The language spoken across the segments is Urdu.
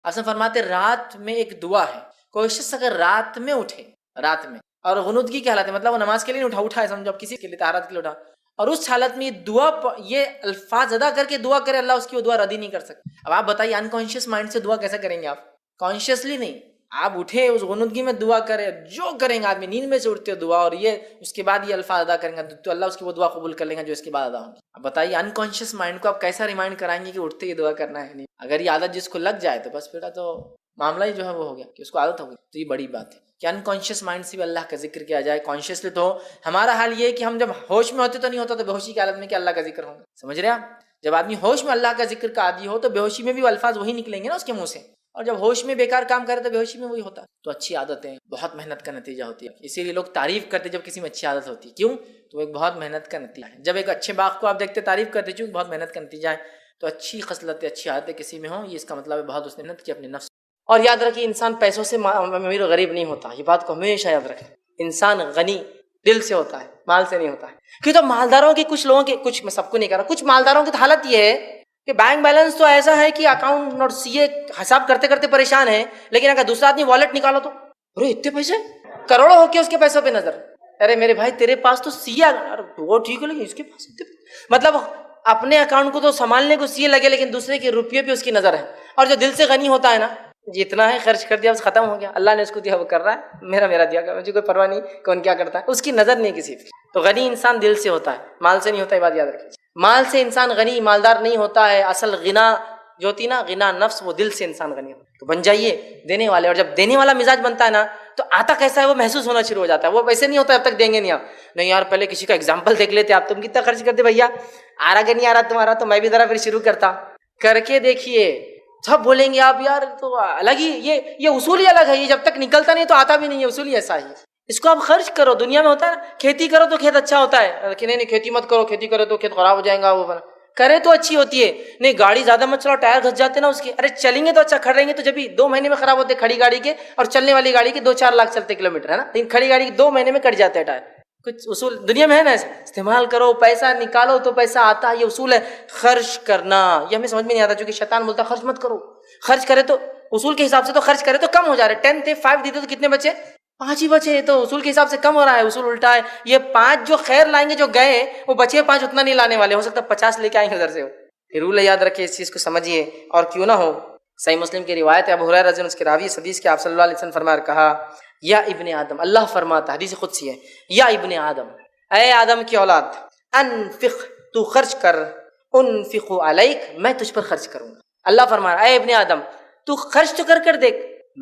آپ فرماتے رات میں ایک دعا ہے، کوئی شخص اگر رات میں اٹھے، رات میں، اور غنودگی کی حالت ہے، مطلب وہ نماز کے لیے نہیں اٹھا ہے، سمجھو اب کسی کے لیے طہارت کے لیے اٹھا، اور اس حالت میں یہ الفاظ ادا کر کے دعا کرے، اللہ اس کی وہ دعا رد ہی نہیں کر سکتا۔ اب آپ بتائیے انکانشیس مائنڈ سے دعا کیسے کریں گے آپ؟ کانشیسلی نہیں، آپ اٹھے اس غنودگی میں دعا کرے، جو کریں گے آدمی نیند میں سے اٹھتے دعا، اور یہ اس کے بعد یہ الفاظ ادا کریں گے تو اللہ اس کی وہ دعا قبول کر لیں گا جو اس کے بعد ادا ہوگی۔ اب بتائیے انکانشیس مائنڈ کو آپ کیسا ریمائنڈ کرائیں گے کہ اٹھتے ہی دعا کرنا ہے؟ نہیں، اگر یہ عادت جس کو لگ جائے تو بس پھر تو معاملہ ہی جو ہے وہ ہو گیا کہ اس کو عادت ہو گئی۔ تو یہ بڑی بات ہے کہ انکانشیس مائنڈ سے بھی اللہ کا ذکر کیا جائے، کانشیسلی تو ہمارا حال یہ ہے کہ ہم جب ہوش میں ہوتے تو نہیں ہوتا، تو بے ہوشی کی حالت میں کیا اللہ کا ذکر ہوگا؟ سمجھ رہے ہیں آپ؟ جب آدمی ہوش میں اللہ کا ذکر کا عادی ہو تو بے ہوشی میں بھی وہ الفاظ وہی نکلیں گے نا اس کے منہ سے، اور جب ہوش میں بیکار کام کرے تو بے ہوشی میں وہی ہوتا ہے۔ تو اچھی عادتیں بہت محنت کا نتیجہ ہوتی ہے، اسی لیے لوگ تعریف کرتے جب کسی میں اچھی عادت ہوتی ہے، کیوں؟ تو ایک بہت محنت کا نتیجہ ہے۔ جب ایک اچھے باغ کو آپ دیکھتے تعریف کرتے چونکہ بہت محنت کا نتیجہ ہے، تو اچھی خصلتیں اچھی عادتیں کسی میں ہوں، یہ اس کا مطلب ہے بہت اس نے محنت کی اپنے نفس۔ اور یاد رکھیے انسان پیسوں سے امیر و غریب نہیں ہوتا، یہ بات کو ہمیشہ یاد رکھیں۔ انسان غنی دل سے ہوتا ہے، مال سے نہیں ہوتا ہے۔ کیونکہ تو مالداروں کے کچھ لوگوں کے، کچھ میں سب کو نہیں کہہ رہا، کچھ مالداروں کی حالت یہ ہے کہ بینک بیلنس تو ایسا ہے کہ اکاؤنٹ اور سی اے حساب کرتے کرتے پریشان ہے، لیکن اگر دوسرا آدمی والٹ نکالو تو ارے اتنے پیسے، کروڑوں ہو کے اس کے پیسوں پہ نظر، ارے میرے بھائی تیرے پاس تو سی اے، وہ ٹھیک ہے لیکن اس کے پاس مطلب اپنے اکاؤنٹ کو تو سنبھالنے کو سی اے لگے لیکن دوسرے کے روپیے پہ اس کی نظر ہے۔ اور جو دل سے غنی ہوتا ہے نا، جتنا ہے خرچ کر دیا بس ختم ہو گیا، اللہ نے اس کو دیا وہ کر رہا ہے، میرا دیا گیا، مجھے کوئی پرواہ نہیں کون کیا کرتا ہے، اس کی نظر نہیں کسی پہ۔ تو غنی انسان دل سے ہوتا ہے، مال سے نہیں ہوتا، یہ بات یاد رکھیے۔ مال سے انسان غنی مالدار نہیں ہوتا ہے، اصل غنا جو ہوتی نا، غنا نفس، وہ دل سے انسان غنی ہوتا ہے۔ تو بن جائیے دینے والے، اور جب دینے والا مزاج بنتا ہے نا تو آتا کیسا ہے وہ محسوس ہونا شروع ہو جاتا ہے۔ وہ ویسے نہیں ہوتا اب تک دیں گے نہیں آپ، نہیں یار پہلے کسی کا ایگزامپل دیکھ لیتے آپ، تم کتنا خرچ کرتے بھیا، آ رہا کہ نہیں آ رہا تمہارا، تو میں بھی ذرا پھر شروع کرتا، کر کے دیکھیے، سب بولیں گے آپ یار تو الگ ہی، یہ اصول ہی الگ ہے، یہ جب تک نکلتا نہیں تو آتا بھی نہیں ہے، اصول ہی ایسا ہی۔ اس کو آپ خرچ کرو، دنیا میں ہوتا ہے نا کھیتی کرو تو کھیت اچھا ہوتا ہے، کہ نہیں کھیتی مت کرو، کھیتی کرو تو کھیت خراب ہو جائے گا، وہ کرے تو اچھی ہوتی ہے، نہیں گاڑی زیادہ مت چلاؤ ٹائر گھس جاتے نا اس کے، ارے چلیں گے تو اچھا، کھڑ رہیں گے تو جب بھی 2 مہینے میں خراب ہوتے کھڑی گاڑی کے، اور چلنے والی گاڑی کے 2-4 لاکھ چلتے کلومیٹر ہے نا، لیکن کھڑی گاڑی کے 2 مہینے میں کٹ جاتے ہیں ٹائر۔ کچھ اصول دنیا میں ہے نا ایسے، استعمال کرو، پیسہ نکالو تو پیسہ آتا ہے، یہ اصول ہے۔ خرچ کرنا یہ ہمیں سمجھ میں نہیں آتا، چونکہ شیطان بولتا خرچ مت کرو، خرچ کرے تو اصول کے حساب سے تو خرچ کرے تو کم ہو جا رہے، 10 تھے 5 دیتے تو کتنے بچے؟ 5 ہی بچے، تو اصول کے حساب سے کم ہو رہا ہے، اصول الٹا ہے۔ یہ 5 جو خیر لائیں گے جو گئے، وہ بچے 5 اتنا نہیں لانے والے، ہو سکتا ہے 50 لے کے آئیں گے ادھر سے۔ پھر رول یاد رکھیے، اس چیز کو سمجھیے، اور کیوں نہ ہو صحیح مسلم کی روایت ہے، ابو ہریرہ رضی اللہ عنہ اس کے راوی حدیث کے آپ صلی اللہ علیہ وسلم فرمایا، کہا یا ابن آدم، اللہ فرماتا ہے، حدیث قدسی ہے، یا ابن آدم، اے آدم کی اولاد، انفق، تو خرچ کر، انفق علیک، میں تجھ پر خرچ کروں گا۔ اللہ فرما رہا ہے اے ابن آدم تو خرچ تو کر کر دیکھ،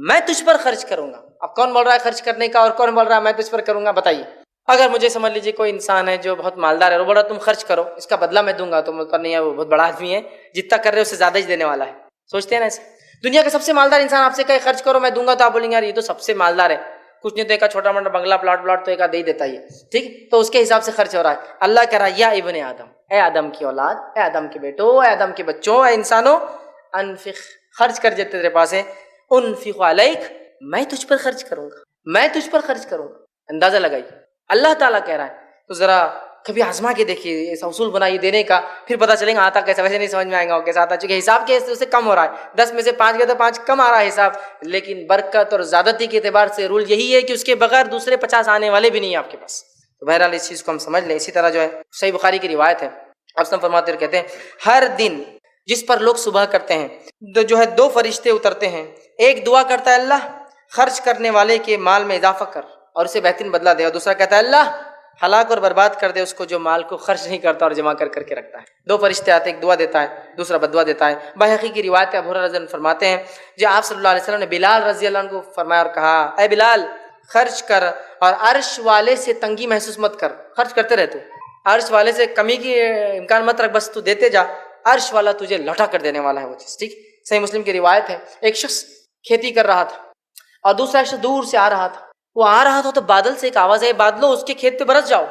میں تجھ پر خرچ کروں گا۔ اب کون بول رہا ہے خرچ کرنے کا، اور کون بول رہا ہے میں تجھ پر کروں گا؟ بتائیے۔ اگر مجھے سمجھ لیجیے کوئی انسان ہے جو بہت مالدار ہے، وہ بول رہا تم خرچ کرو، اس کا بدلہ میں دوں گا، تو مطلب نہیں ہے وہ بہت بڑا آدمی ہے، جتنا کر رہے اس سے زیادہ ہی دینے والا ہے، سوچتے ہیں نا ایسے۔ دنیا کا سب سے مالدار انسان آپ سے کہے خرچ کرو میں دوں گا، تو آپ بولیں گے یار یہ تو سب سے مالدار ہے، کچھ نہیں تو ایک چھوٹا موٹا بنگلہ پلاٹ تو ایک دے ہی دیتا ہی ہے، ٹھیک، تو اس کے حساب سے خرچ ہو رہا ہے۔ اللہ کہہ رہا ہے یا ابن آدم، اے آدم کی اولاد، اے آدم کے بیٹو، اے آدم کے بچوں، اے انسانوں، انفق، خرچ کر جتنے تیرے پاس ہے، انفق علیک، میں تجھ پر خرچ کروں گا، میں تجھ پر خرچ کروں گا۔ اندازہ لگائیے، اللہ تعالیٰ کہہ رہا ہے، تو ذرا کبھی آزما کے دیکھیے، ایسا اصول بنائیے دینے کا، پھر پتہ چلے گا آتا کیسا، ویسے نہیں سمجھ میں آئے گا وہ کیسا آتا، چونکہ حساب کے اس سے کم ہو رہا ہے، 10 میں سے 5 گئے تو 5 کم آ رہا ہے حساب، لیکن برکت اور زیادتی کے اعتبار سے رول یہی ہے کہ اس کے بغیر دوسرے 50 آنے والے بھی نہیں ہیں آپ کے پاس۔ تو بہرحال اس چیز کو ہم سمجھ لیں۔ اسی طرح جو ہے صحیح بخاری کی روایت ہے، آپ سب فرماتے ہیں، کہتے ہیں ہر دن جس پر لوگ صبح کرتے ہیں جو ہے 2 فرشتے اترتے ہیں، ایک دعا کرتا ہے اللہ خرچ کرنے والے کے مال میں اضافہ کر اور اسے بہترین بدلہ دے، اور دوسرا کہتا ہے اللہ ہلاک اور برباد کر دے اس کو جو مال کو خرچ نہیں کرتا اور جمع کر کر کے رکھتا ہے۔ 2 فرشتے آتے، ایک دعا دیتا ہے، دوسرا بددعا دیتا ہے۔ بحقی کی روایت ہے، ابو ہریرہ رضی اللہ عنہ فرماتے ہیں جو آپ صلی اللہ علیہ وسلم نے بلال رضی اللہ عنہ کو فرمایا اور کہا اے بلال خرچ کر اور عرش والے سے تنگی محسوس مت کر، خرچ کرتے رہتے، عرش والے سے کمی کی امکان مت رکھ، بس تو دیتے جا، عرش والا تجھے لوٹا کر دینے والا ہے وہ چیز، ٹھیک۔ صحیح مسلم کی روایت ہے، ایک شخص کھیتی کر رہا تھا اور دوسرا شخص دور سے آ رہا تھا، وہ آ رہا تھا تو بادل سے ایک آواز ہے بادلو اس کے کھیت پہ برس جاؤ۔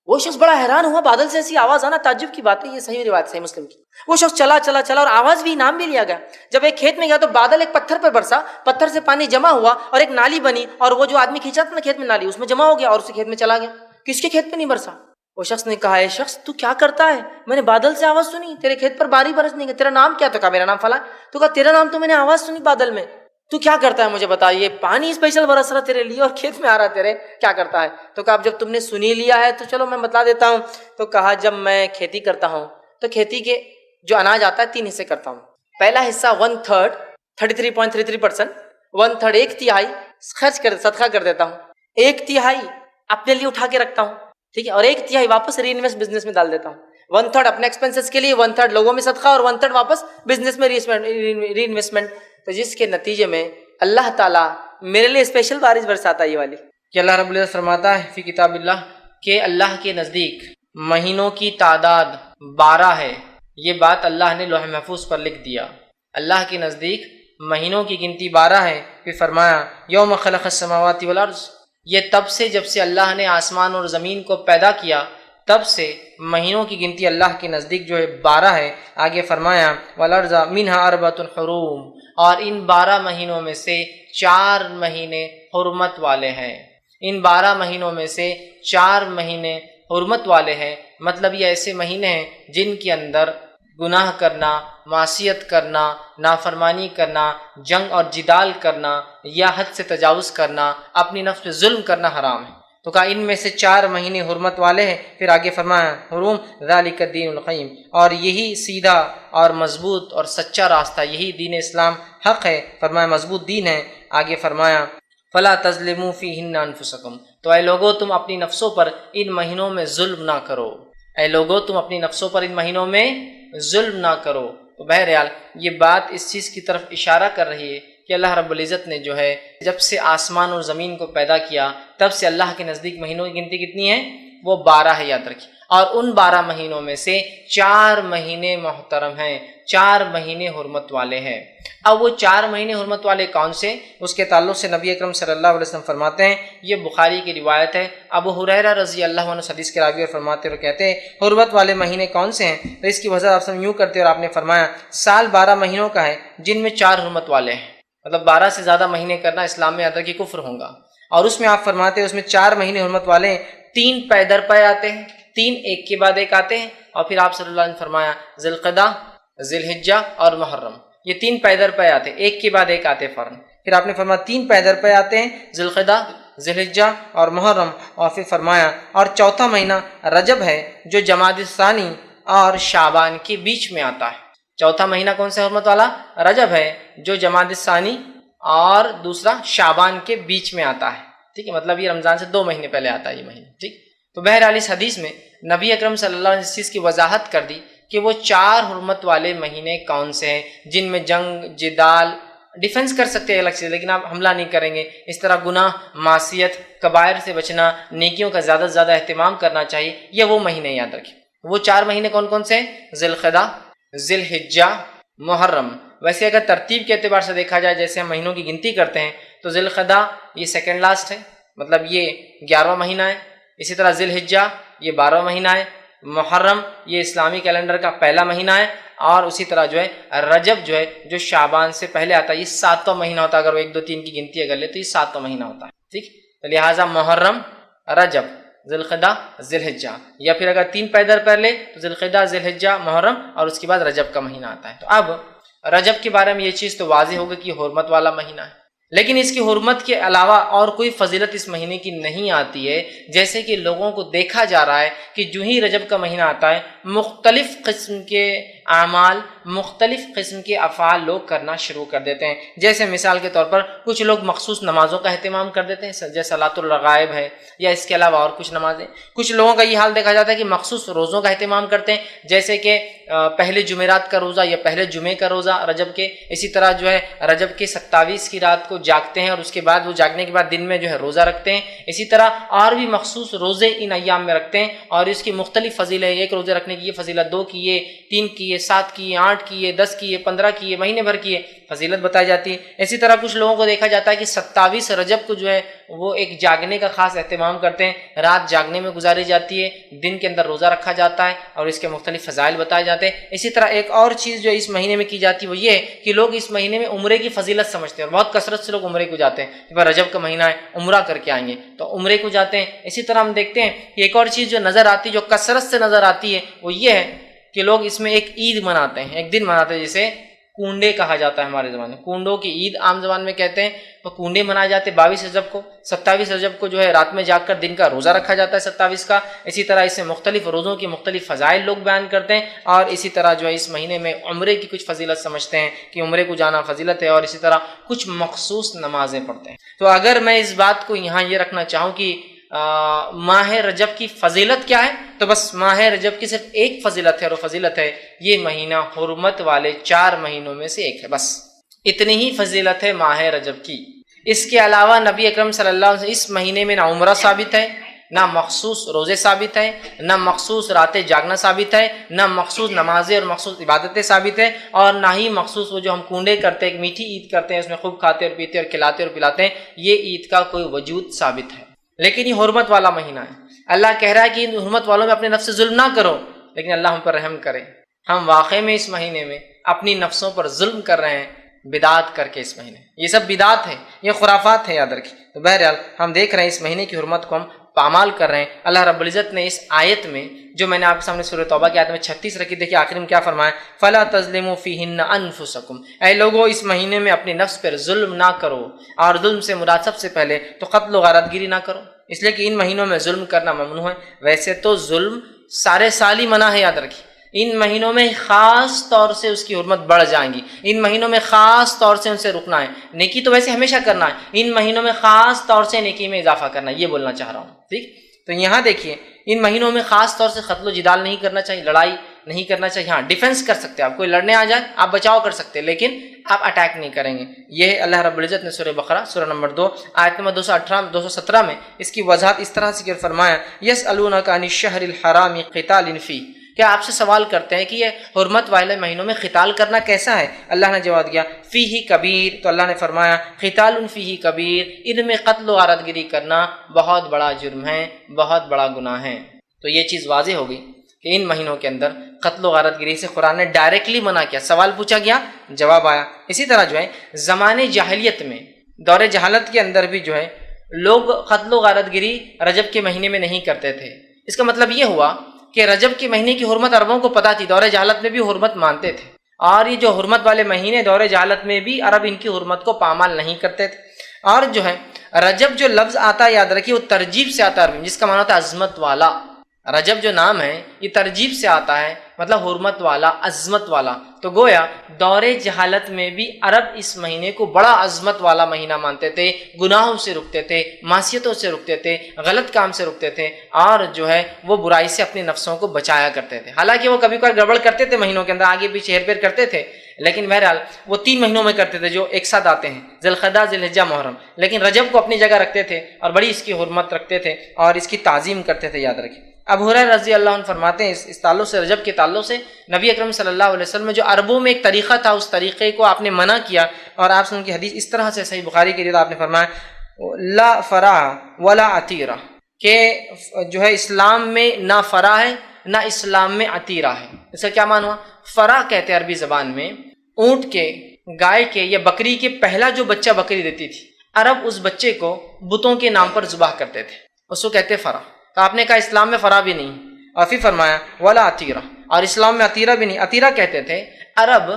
وہ شخص بڑا حیران ہوا، بادل سے ایسی آواز آنا تعجب کی بات ہے، یہ صحیح روایت صحیح مسلم کی۔ وہ شخص چلا چلا چلا اور آواز بھی نام بھی لیا گیا، جب ایک کھیت میں گیا تو بادل ایک پتھر پہ برسا، پتھر سے پانی جمع ہوا اور ایک نالی بنی، اور وہ جو آدمی کھینچا تھا نا کھیت میں نالی اس میں جمع ہو گیا اور اسی کھیت میں چلا گیا، کس کے کھیت پہ نہیں برسا، وہ شخص نے کہا اے شخص تو کیا کرتا ہے؟ میں نے بادل سے آواز سنی، تیرے کھیت پر بارش برسنے کی، تیرا نام کیا؟ تو کہا میرا نام فلاں۔ تو کہا تیرا نام تو میں نے آواز سنی بادل میں، تو کیا کرتا ہے مجھے بتا، یہ پانی اسپیشل برس رہا تیرے لیے اور کھیت میں آ رہا تیرے، کیا کرتا ہے؟ تو کہا اب جب تم نے سنی لیا ہے تو چلو میں بتا دیتا ہوں۔ تو کہا جب میں کھیتی کرتا ہوں تو کھیتی کے جو اناج آتا ہے 3 حصے کرتا ہوں۔ پہلا حصہ 1/3 33.33%، 1/3 ایک تہائی خرچ کر صدقہ کر دیتا ہوں، 1/3 اپنے لیے اٹھا کے رکھتا ہوں، ٹھیک ہے، اور 1/3 واپس ری انویسٹ بزنس میں ڈال دیتا ہوں۔ 1/3 اپنے ایکسپینسز کے لیے، 1/3 لوگوں میں صدقہ، اور 1/3 واپس بزنس میں ری انویسٹمنٹ۔ تو جس کے نتیجے میں اللہ تعالیٰ میرے لیے اسپیشل بارش برساتا ہے یہ والی، کہ اللہ رب العزت فرماتا ہے فی کتاب اللہ کہ اللہ کے نزدیک مہینوں کی تعداد 12 ہے۔ یہ بات اللہ نے لوح محفوظ پر لکھ دیا، اللہ کے نزدیک مہینوں کی گنتی 12 ہے۔ پھر فرمایا یوم خلق السماوات والارض، یہ تب سے جب سے اللہ نے آسمان اور زمین کو پیدا کیا تب سے مہینوں کی گنتی اللہ کے نزدیک جو ہے 12 ہے۔ آگے فرمایا والارض منہا اربعۃ حرم، اور ان 12 مہینوں میں سے 4 مہینے حرمت والے ہیں، ان 12 مہینوں میں سے 4 مہینے حرمت والے ہیں، مطلب یہ ایسے مہینے ہیں جن کے اندر گناہ کرنا، معصیت کرنا، نافرمانی کرنا، جنگ اور جدال کرنا یا حد سے تجاوز کرنا، اپنی نفس پہ ظلم کرنا حرام ہے۔ تو کہا ان میں سے 4 مہینے حرمت والے ہیں۔ پھر آگے فرمایا حرم ذالک الدین القیم، اور یہی سیدھا اور مضبوط اور سچا راستہ، یہی دین اسلام حق ہے، فرمایا مضبوط دین ہے۔ آگے فرمایا فلا تظلموا فیہن انفسکم، تو اے لوگو تم اپنی نفسوں پر ان مہینوں میں ظلم نہ کرو، اے لوگو تم اپنی نفسوں پر ان مہینوں میں ظلم نہ کرو۔ تو بہرحال یہ بات اس چیز کی طرف اشارہ کر رہی ہے کہ اللہ رب العزت نے جو ہے جب سے آسمان اور زمین کو پیدا کیا تب سے اللہ کے نزدیک مہینوں کی گنتی کتنی ہے؟ وہ 12 ہے، یاد رکھیے، اور ان 12 مہینوں میں سے 4 مہینے محترم ہیں، 4 مہینے حرمت والے ہیں۔ اب وہ 4 مہینے حرمت والے کون سے؟ اس کے تعلق سے نبی اکرم صلی اللہ علیہ وسلم فرماتے ہیں، یہ بخاری کی روایت ہے، ابو ہریرہ رضی اللہ عنہ حدیث کے راوی اور فرماتے اور کہتے ہیں حرمت والے مہینے کون سے ہیں؟ تو اس کی وضاحت آپ سب یوں کرتے اور آپ نے فرمایا سال 12 مہینوں کا ہے جن میں 4 حرمت والے ہیں، مطلب 12 سے زیادہ مہینے کرنا اسلام میں یاد رکھیے کفر ہوگا۔ اور اس میں آپ فرماتے ہیں اس میں 4 مہینے حرمت والے ہیں، 3 پے در پے آتے ہیں، 3 ایک کے بعد ایک آتے ہیں، اور پھر آپ صلی اللہ علیہ وسلم نے فرمایا ذی القعدہ، ذی الحجہ اور محرم، یہ 3 پے در پے آتے ہیں، ایک کے بعد ایک آتے ہیں فوراً۔ پھر آپ نے فرمایا 3 پے در پے آتے ہیں، ذی القعدہ، ذی الحجہ اور محرم، اور پھر فرمایا اور چوتھا مہینہ رجب ہے جو جمادی الثانی اور شعبان کے بیچ میں آتا ہے۔ چوتھا مہینہ کون سا حرمت والا؟ رجب ہے جو جمادی الثانی اور دوسرا شعبان کے بیچ میں آتا ہے، ٹھیک ہے، مطلب یہ رمضان سے 2 مہینے پہلے آتا ہے یہ مہینہ، ٹھیک۔ تو بہرحال اس حدیث میں نبی اکرم صلی اللہ علیہ وسلم اس چیز کی وضاحت کر دی کہ وہ 4 حرمت والے مہینے کون سے ہیں جن میں جنگ، جدال، ڈیفنس کر سکتے ہیں الگ سے، لیکن آپ حملہ نہیں کریں گے، اس طرح گناہ، معصیت، کبائر سے بچنا، نیکیوں کا زیادہ سے زیادہ اہتمام کرنا چاہیے، یہ وہ مہینے یاد رکھیں۔ وہ 4 مہینے کون کون سے ہیں؟ ذی القعدہ، ذی الحجہ، محرم۔ ویسے اگر ترتیب کے اعتبار سے دیکھا جائے جیسے ہم مہینوں کی گنتی کرتے ہیں تو ذی القعدہ یہ سیکنڈ لاسٹ ہے، مطلب یہ 11واں مہینہ ہے، اسی طرح ذی الحجہ یہ 12واں مہینہ ہے، محرم یہ اسلامی کیلنڈر کا پہلا مہینہ ہے، اور اسی طرح جو ہے رجب جو ہے جو شعبان سے پہلے آتا ہے یہ 7واں مہینہ ہوتا ہے، اگر وہ 1 2 3 کی گنتی اگر لے تو یہ 7واں مہینہ ہوتا ہے، ٹھیک۔ تو لہٰذا محرم، رجب، ذی القعدہ، ذی الحجہ، یا پھر اگر 3 پے در پے لے تو ذی القعدہ، ذی الحجہ، محرم، اور اس کے بعد رجب کا مہینہ آتا ہے۔ تو اب رجب کے بارے میں یہ چیز تو واضح ہوگا کہ حرمت والا مہینہ ہے، لیکن اس کی حرمت کے علاوہ اور کوئی فضیلت اس مہینے کی نہیں آتی ہے، جیسے کہ لوگوں کو دیکھا جا رہا ہے کہ جو ہی رجب کا مہینہ آتا ہے مختلف قسم کے اعمال، مختلف قسم کے افعال لوگ کرنا شروع کر دیتے ہیں۔ جیسے مثال کے طور پر کچھ لوگ مخصوص نمازوں کا اہتمام کر دیتے ہیں جیسے صلاۃ الرغائب ہے یا اس کے علاوہ اور کچھ نمازیں۔ کچھ لوگوں کا یہ حال دیکھا جاتا ہے کہ مخصوص روزوں کا اہتمام کرتے ہیں، جیسے کہ پہلے جمعرات کا روزہ یا پہلے جمعے کا روزہ رجب کے، اسی طرح جو ہے رجب کے 27 کی رات کو جاگتے ہیں اور اس کے بعد وہ جاگنے کے بعد دن میں جو ہے روزہ رکھتے ہیں، اسی طرح اور بھی مخصوص روزے ان ایام میں رکھتے ہیں، اور اس کی مختلف فضیلت، 1 روزے رکھنے کی یہ فضیلت، 2 کی یہ، 3 کی یہ، کیے، 7 کیے، 8 کیے، 10 کیے، 15 کیے، مہینے بھر کیے، فضیلت بتائی جاتی ہے۔ اسی طرح کچھ لوگوں کو دیکھا جاتا ہے کہ 27 رجب کو جو ہے وہ ایک جاگنے کا خاص اہتمام کرتے ہیں، رات جاگنے میں گزاری جاتی ہے، دن کے اندر روزہ رکھا جاتا ہے اور اس کے مختلف فضائل بتائے جاتے ہیں۔ اسی طرح ایک اور چیز جو اس مہینے میں کی جاتی ہے وہ یہ ہے کہ لوگ اس مہینے میں عمرے کی فضیلت سمجھتے ہیں اور بہت کثرت سے لوگ عمرے کو جاتے ہیں کہ رجب کا مہینہ ہے، عمرہ کر کے آئیں گے تو عمرے کو جاتے ہیں۔ اسی طرح ہم دیکھتے ہیں کہ ایک اور چیز جو نظر آتی ہے، جو کثرت سے نظر آتی ہے، وہ یہ ہے کہ لوگ اس میں ایک عید مناتے ہیں، ایک دن مناتے ہیں جسے کنڈے کہا جاتا ہے ہمارے زبان میں، کنڈوں کی عید عام زبان میں کہتے ہیں۔ تو کنڈے منائے جاتے ہیں 22 رجب کو، 27 رجب کو جو ہے رات میں جاگ کر دن کا روزہ رکھا جاتا ہے 27 کا۔ اسی طرح اس میں مختلف روزوں کی مختلف فضائل لوگ بیان کرتے ہیں، اور اسی طرح جو ہے اس مہینے میں عمرے کی کچھ فضیلت سمجھتے ہیں کہ عمرے کو جانا فضیلت ہے، اور اسی طرح کچھ مخصوص نمازیں پڑھتے ہیں۔ تو اگر میں اس بات کو یہاں یہ رکھنا چاہوں کہ ماہ رجب کی فضیلت کیا ہے، تو بس ماہ رجب کی صرف ایک فضیلت ہے، اور وہ فضیلت ہے یہ مہینہ حرمت والے 4 مہینوں میں سے ایک ہے، بس اتنی ہی فضیلت ہے ماہ رجب کی۔ اس کے علاوہ نبی اکرم صلی اللہ علیہ وسلم اس مہینے میں نہ عمرہ ثابت ہے، نہ مخصوص روزے ثابت ہیں، نہ مخصوص راتیں جاگنا ثابت ہے، نہ مخصوص نمازیں اور مخصوص عبادتیں ثابت ہیں، اور نہ ہی مخصوص وہ جو ہم کنڈے کرتے ہیں، ایک میٹھی عید کرتے ہیں، اس میں خوب کھاتے اور پیتے اور کھلاتے اور پلاتے ہیں، یہ عید کا کوئی وجود ثابت ہے۔ لیکن یہ حرمت والا مہینہ ہے، اللہ کہہ رہا ہے کہ ان حرمت والوں میں اپنے نفس سے ظلم نہ کرو، لیکن اللہ ہم پر رحم کرے۔ ہم واقعے میں اس مہینے میں اپنی نفسوں پر ظلم کر رہے ہیں بدعات کر کے۔ اس مہینے یہ سب بدعات ہیں، یہ خرافات ہیں، یاد رکھیں۔ تو بہرحال ہم دیکھ رہے ہیں اس مہینے کی حرمت کو ہم پامال کر رہے ہیں۔ اللہ رب العزت نے اس آیت میں جو میں نے آپ کے سامنے سورہ توبہ کی آیت میں 36 رکھی، دیکھیے آخر میں کیا فرمایا، فَلَا تَظْلِمُوا فِيهِنَّ أَنفُسَكُمْ، اے لوگو اس مہینے میں اپنے نفس پر ظلم نہ کرو، اور ظلم سے مراد سب سے پہلے تو قتل و غارت گیری نہ کرو، اس لیے کہ ان مہینوں میں ظلم کرنا ممنوع ہے۔ ویسے تو ظلم سارے سال ہی منع ہے، یاد رکھیے، ان مہینوں میں خاص طور سے اس کی حرمت بڑھ جائیں گی، ان مہینوں میں خاص طور سے ان سے رکنا ہے۔ نیکی تو ویسے ہمیشہ کرنا ہے، ان مہینوں میں خاص طور سے نیکی میں اضافہ کرنا ہے، یہ بولنا چاہ رہا ہوں، ٹھیک۔ تو یہاں دیکھیے ان مہینوں میں خاص طور سے قتل و جدال نہیں کرنا چاہیے، لڑائی نہیں کرنا چاہیے۔ ہاں ڈیفنس کر سکتے ہیں، آپ کوئی لڑنے آ جائے آپ بچاؤ کر سکتے ہیں، لیکن آپ اٹیک نہیں کریں گے۔ یہ اللہ رب العزت نے سورہ بقرہ سورہ نمبر 2 آیت نمبر 217 میں اس کی وضاحت اس طرح سے فرمایا، یسألونک عن الشہر الحرام قتال فیہ، کیا آپ سے سوال کرتے ہیں کہ یہ حرمت والے مہینوں میں قتال کرنا کیسا ہے؟ اللہ نے جواب دیا فیہ کبیر، تو اللہ نے فرمایا قتال فیہ کبیر، ان میں قتل و غارت گیری کرنا بہت بڑا جرم ہے، بہت بڑا گناہ ہے۔ تو یہ چیز واضح ہو گئی کہ ان مہینوں کے اندر قتل و غارت گیری سے قرآن نے ڈائریکٹلی منع کیا، سوال پوچھا گیا جواب آیا۔ اسی طرح جو ہے زمانے جاہلیت میں، دور جہالت کے اندر بھی جو ہے لوگ قتل و غارت گیری رجب کے مہینے میں نہیں کرتے تھے۔ اس کا مطلب یہ ہوا کہ رجب کے مہینے کی حرمت عربوں کو پتہ تھی، دور جہالت میں بھی حرمت مانتے تھے، اور یہ جو حرمت والے مہینے دور جہالت میں بھی عرب ان کی حرمت کو پامال نہیں کرتے تھے۔ اور جو ہے رجب جو لفظ آتا ہے، یاد رکھیے وہ ترجیب سے آتا ہے عربی، جس کا معنی ہوتا ہے عظمت والا۔ رجب جو نام ہے یہ ترجیب سے آتا ہے، مطلب حرمت والا، عظمت والا۔ تو گویا دور جہالت میں بھی عرب اس مہینے کو بڑا عظمت والا مہینہ مانتے تھے، گناہوں سے رکتے تھے، معصیتوں سے رکتے تھے، غلط کام سے رکتے تھے، اور جو ہے وہ برائی سے اپنے نفسوں کو بچایا کرتے تھے۔ حالانکہ وہ کبھی کبھار گڑبڑ کرتے تھے مہینوں کے اندر، آگے پیچھے ہیر پھیر کرتے تھے، لیکن بہرحال وہ 3 مہینوں میں کرتے تھے جو ایک ساتھ آتے ہیں، ذی القعدہ، ذی الحجہ، محرم، لیکن رجب کو اپنی جگہ رکھتے تھے اور بڑی اس کی حرمت رکھتے تھے اور اس کی تعظیم کرتے تھے، یاد رکھیں۔ ابو ہریرہ رضی اللہ عنہ فرماتے ہیں اس تعلق سے، رجب کے تعلق سے، نبی اکرم صلی اللہ علیہ وسلم جو عربوں میں ایک طریقہ تھا، اس طریقے کو آپ نے منع کیا، اور آپ سے ان کی حدیث اس طرح سے صحیح بخاری کی آپ نے فرمایا لا فرح ولا عتیرہ، کہ جو ہے اسلام میں نہ فرح ہے نہ اسلام میں عتیرہ ہے۔ اس کا کیا معنی ہوا؟ فرح کہتے ہیں عربی زبان میں اونٹ کے، گائے کے یا بکری کے پہلا جو بچہ بکری دیتی تھی، عرب اس بچے کو بتوں کے نام پر ذبح کرتے تھے، اس کو کہتے فرح۔ تو آپ نے کہا اسلام میں فرح بھی نہیں، اور پھر فرمایا ولا عتیرہ، اور اسلام میں عتیرہ بھی نہیں۔ عتیرہ کہتے تھے عرب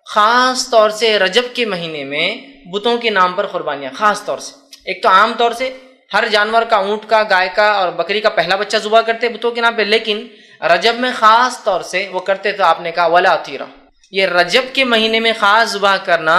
خاص طور سے رجب کے مہینے میں بتوں کے نام پر قربانیاں، خاص طور سے، ایک تو عام طور سے ہر جانور کا، اونٹ کا، گائے کا اور بکری کا پہلا بچہ ذبح کرتے بتوں کے نام پہ، لیکن رجب میں خاص طور سے وہ کرتے تو آپ نے کہا ولا عتیرہ۔ یہ رجب کے مہینے میں خاص ذبح کرنا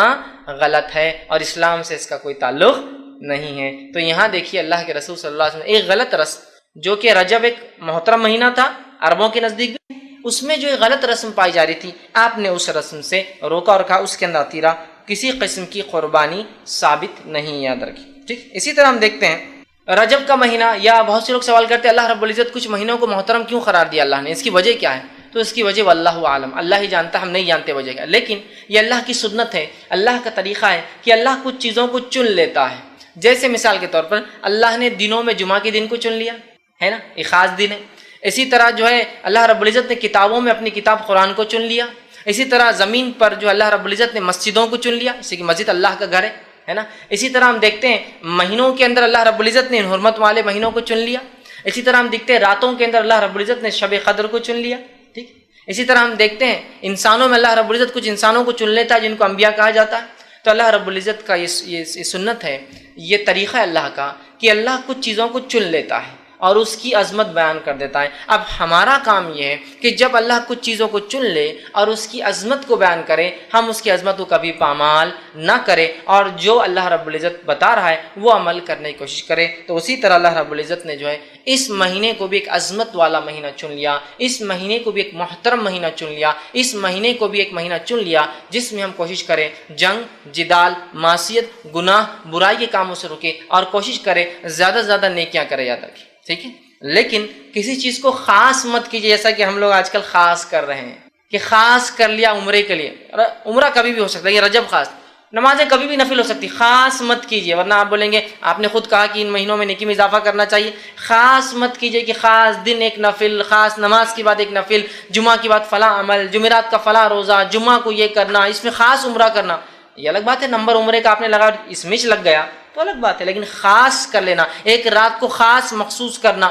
غلط ہے اور اسلام سے اس کا کوئی تعلق نہیں ہے۔ تو یہاں دیکھیے اللہ کے رسول صلی اللہ علیہ وسلم ایک غلط رسم، جو کہ رجب ایک محترم مہینہ تھا عربوں کے نزدیک بھی، اس میں جو ایک غلط رسم پائی جا رہی تھی، آپ نے اس رسم سے روکا اور کہا اس کے اندر عتیرہ کسی قسم کی قربانی ثابت نہیں، یاد رکھیے، ٹھیک۔ اسی طرح ہم دیکھتے ہیں رجب کا مہینہ، یا بہت سے لوگ سوال کرتے ہیں اللہ رب العزت کچھ مہینوں کو محترم کیوں قرار دیا اللہ نے، اس کی وجہ کیا ہے؟ تو اس کی وجہ واللہ عالم، اللہ ہی جانتا، ہم نہیں جانتے وجہ کا. لیکن یہ اللہ کی سنت ہے، اللہ کا طریقہ ہے کہ اللہ کچھ چیزوں کو چن لیتا ہے. جیسے مثال کے طور پر اللہ نے دنوں میں جمعہ کے دن کو چن لیا ہے نا، ایک خاص دن ہے. اسی طرح جو ہے اللہ رب العزت نے کتابوں میں اپنی کتاب قرآن کو چن لیا. اسی طرح زمین پر جو اللہ رب العزت نے مسجدوں کو چن لیا، اسی کی مسجد اللہ کا گھر ہے نا. اسی طرح ہم دیکھتے ہیں مہینوں کے اندر اللہ رب العزت نے ان حرمت والے مہینوں کو چن لیا. اسی طرح ہم دیکھتے ہیں راتوں کے اندر اللہ رب العزت نے شب قدر کو چن لیا. ٹھیک. اسی طرح ہم دیکھتے ہیں انسانوں میں اللہ رب العزت کچھ انسانوں کو چن لیتا ہے جن کو انبیاء کہا جاتا ہے. تو اللہ رب العزت کا یہ سنت ہے، یہ طریقہ ہے اللہ کا کہ اللہ کچھ چیزوں کو چن لیتا ہے اور اس کی عظمت بیان کر دیتا ہے. اب ہمارا کام یہ ہے کہ جب اللہ کچھ چیزوں کو چن لے اور اس کی عظمت کو بیان کرے، ہم اس کی عظمت کو کبھی پامال نہ کریں اور جو اللہ رب العزت بتا رہا ہے وہ عمل کرنے کی کوشش کرے. تو اسی طرح اللہ رب العزت نے جو ہے اس مہینے کو بھی ایک عظمت والا مہینہ چن لیا، اس مہینے کو بھی ایک محترم مہینہ چن لیا، اس مہینے کو بھی ایک مہینہ چن لیا جس میں ہم کوشش کریں جنگ، جدال، معصیت، گناہ، برائی کے کاموں سے رکے اور کوشش کریں زیادہ سے زیادہ نیکیاں کرے یاد رکھیں. ٹھیک ہے. لیکن کسی چیز کو خاص مت کیجیے، جیسا کہ ہم لوگ آج کل خاص کر رہے ہیں کہ خاص کر لیا عمرے کے لیے. عمرہ کبھی بھی ہو سکتا ہے، یہ رجب خاص، نمازیں کبھی بھی نفل ہو سکتی، خاص مت کیجیے ورنہ آپ بولیں گے آپ نے خود کہا کہ ان مہینوں میں نیکی میں اضافہ کرنا چاہیے. خاص مت کیجیے کہ خاص دن ایک نفل، خاص نماز کے بعد ایک نفل، جمعہ کے بعد فلاں عمل، جمعرات کا فلاں روزہ، جمعہ کو یہ کرنا، اس میں خاص عمرہ کرنا. یہ الگ بات ہے، نمبر عمرے کا آپ نے لگا اس میں لگ گیا تو الگ بات ہے، لیکن خاص کر لینا، ایک رات کو خاص مخصوص کرنا،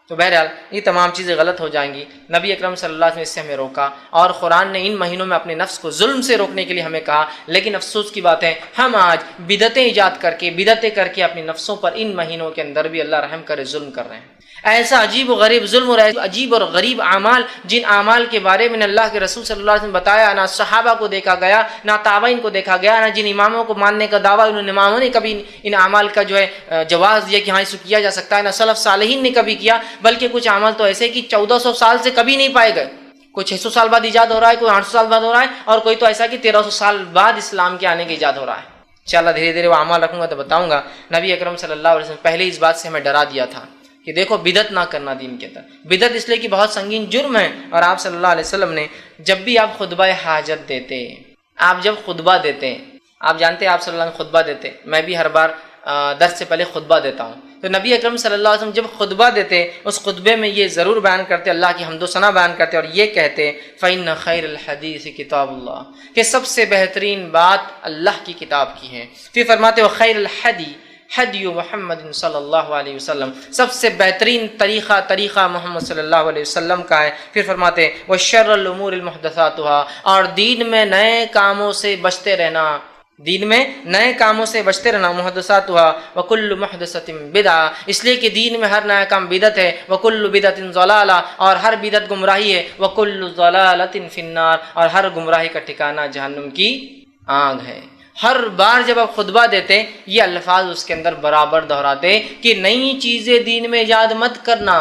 تو بہرحال یہ تمام چیزیں غلط ہو جائیں گی. نبی اکرم صلی اللہ علیہ وسلم نے اس سے ہمیں روکا اور قرآن نے ان مہینوں میں اپنے نفس کو ظلم سے روکنے کے لیے ہمیں کہا. لیکن افسوس کی بات ہے ہم آج بدعتیں ایجاد کر کے، بدعتیں کر کے اپنے نفسوں پر ان مہینوں کے اندر بھی اللہ رحم کرے ظلم کر رہے ہیں. ایسا عجیب و غریب ظلم اور عجیب اور غریب اعمال جن اعمال کے بارے میں اللہ کے رسول صلی اللہ علیہ وسلم بتایا، نہ صحابہ کو دیکھا گیا، نہ تابعین کو دیکھا گیا، نہ جن اماموں کو ماننے کا دعویٰ ان اماموں نے کبھی ان اعمال کا جو ہے جواز دیا کہ ہاں اسے کیا جا سکتا ہے، نہ سلف صالحین نے کبھی کیا. بلکہ کچھ اعمال تو ایسے کہ 1400 سال سے کبھی نہیں پائے گئے، کوئی 600 سال بعد ایجاد ہو رہا ہے، کوئی 800 سال بعد ہو رہا ہے، اور کوئی تو ایسا کہ 1300 سال بعد اسلام کے آنے کے ایجاد ہو رہا ہے. انشاءاللہ دھیرے دھیرے وہ اعمال رکھوں گا تو بتاؤں گا. نبی اکرم صلی اللہ علیہ وسلم پہلے اس بات سے ہمیں ڈرا دیا تھا کہ دیکھو بدعت نہ کرنا دین کے اندر. بدعت اس لیے کہ بہت سنگین جرم ہے. اور آپ صلی اللہ علیہ وسلم نے جب بھی آپ خطبہ حاجت دیتے، آپ جب خطبہ دیتے، آپ جانتے ہیں آپ صلی اللہ علیہ وسلم خطبہ دیتے، میں بھی ہر بار درس سے پہلے خطبہ دیتا ہوں. تو نبی اکرم صلی اللہ علیہ وسلم جب خطبہ دیتے اس خطبے میں یہ ضرور بیان کرتے، اللہ کی حمد و ثنا بیان کرتے اور یہ کہتے فَإِنَّ خَيْرَ الْحَدِيثِ کتاب اللہ، کہ سب سے بہترین بات اللہ کی کتاب کی ہے. پھر فرماتے ہو خیر الحدی حدی محمد صلی اللہ علیہ وسلم، سب سے بہترین طریقہ محمد صلی اللہ علیہ وسلم کا ہے. پھر فرماتے وَشَرَّ الْأُمُورِ الْمُحْدَثَاتُهَا، اور دین میں نئے کاموں سے بچتے رہنا، دین میں نئے کاموں سے بچتے رہنا. محدثاتها وکل محدثۃ بدعہ، اس لیے کہ دین میں ہر نیا کام بدعت ہے. وکل بدعۃ ضلالہ، اور ہر بدعت گمراہی ہے. وکل ضلالۃ فی النار، اور ہر گمراہی کا ٹھکانہ جہنم کی آگ ہے. ہر بار جب آپ خطبہ دیتے یہ الفاظ اس کے اندر برابر دہراتے کہ نئی چیزیں دین میں ایجاد مت کرنا،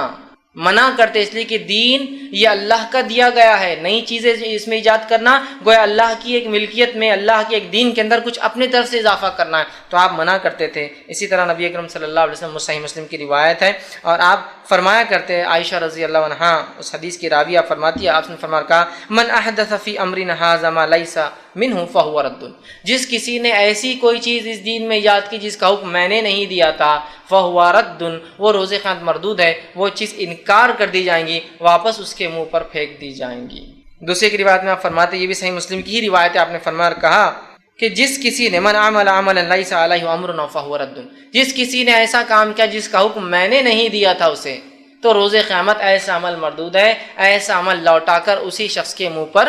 منع کرتے، اس لیے کہ دین یہ اللہ کا دیا گیا ہے. نئی چیزیں اس میں ایجاد کرنا گویا اللہ کی ایک ملکیت میں، اللہ کے ایک دین کے اندر کچھ اپنے طرف سے اضافہ کرنا ہے، تو آپ منع کرتے تھے. اسی طرح نبی اکرم صلی اللہ علیہ وسلم صحیح مسلم کی روایت ہے اور آپ فرمایا کرتے ہیں، عائشہ رضی اللہ عنہا اس حدیث کی راویہ فرماتی ہے، آپ نے فرمایا کہا من احدث فی امرنا ھذا ما لیس منہ فہو رد، جس کسی نے ایسی کوئی چیز اس دین میں ایجاد کی جس کا حکم میں نے نہیں دیا تھا، فہو رد، وہ روز قیامت مردود ہے، وہ چیز انکار کر دی جائیں گی، واپس اس کے منہ پر پھینک دی جائیں گی. دوسرے کی روایت میں آپ فرماتے، یہ بھی صحیح مسلم کی ہی روایت ہے، آپ نے فرمایا کہا کہ جس کسی نے من عمل عملا لیس علیہ امرنا فہو رد، جس کسی نے ایسا کام کیا جس کا حکم میں نے نہیں دیا تھا اسے، تو روز قیامت ایسا عمل مردود ہے، ایسا عمل لوٹا کر اسی شخص کے منہ پر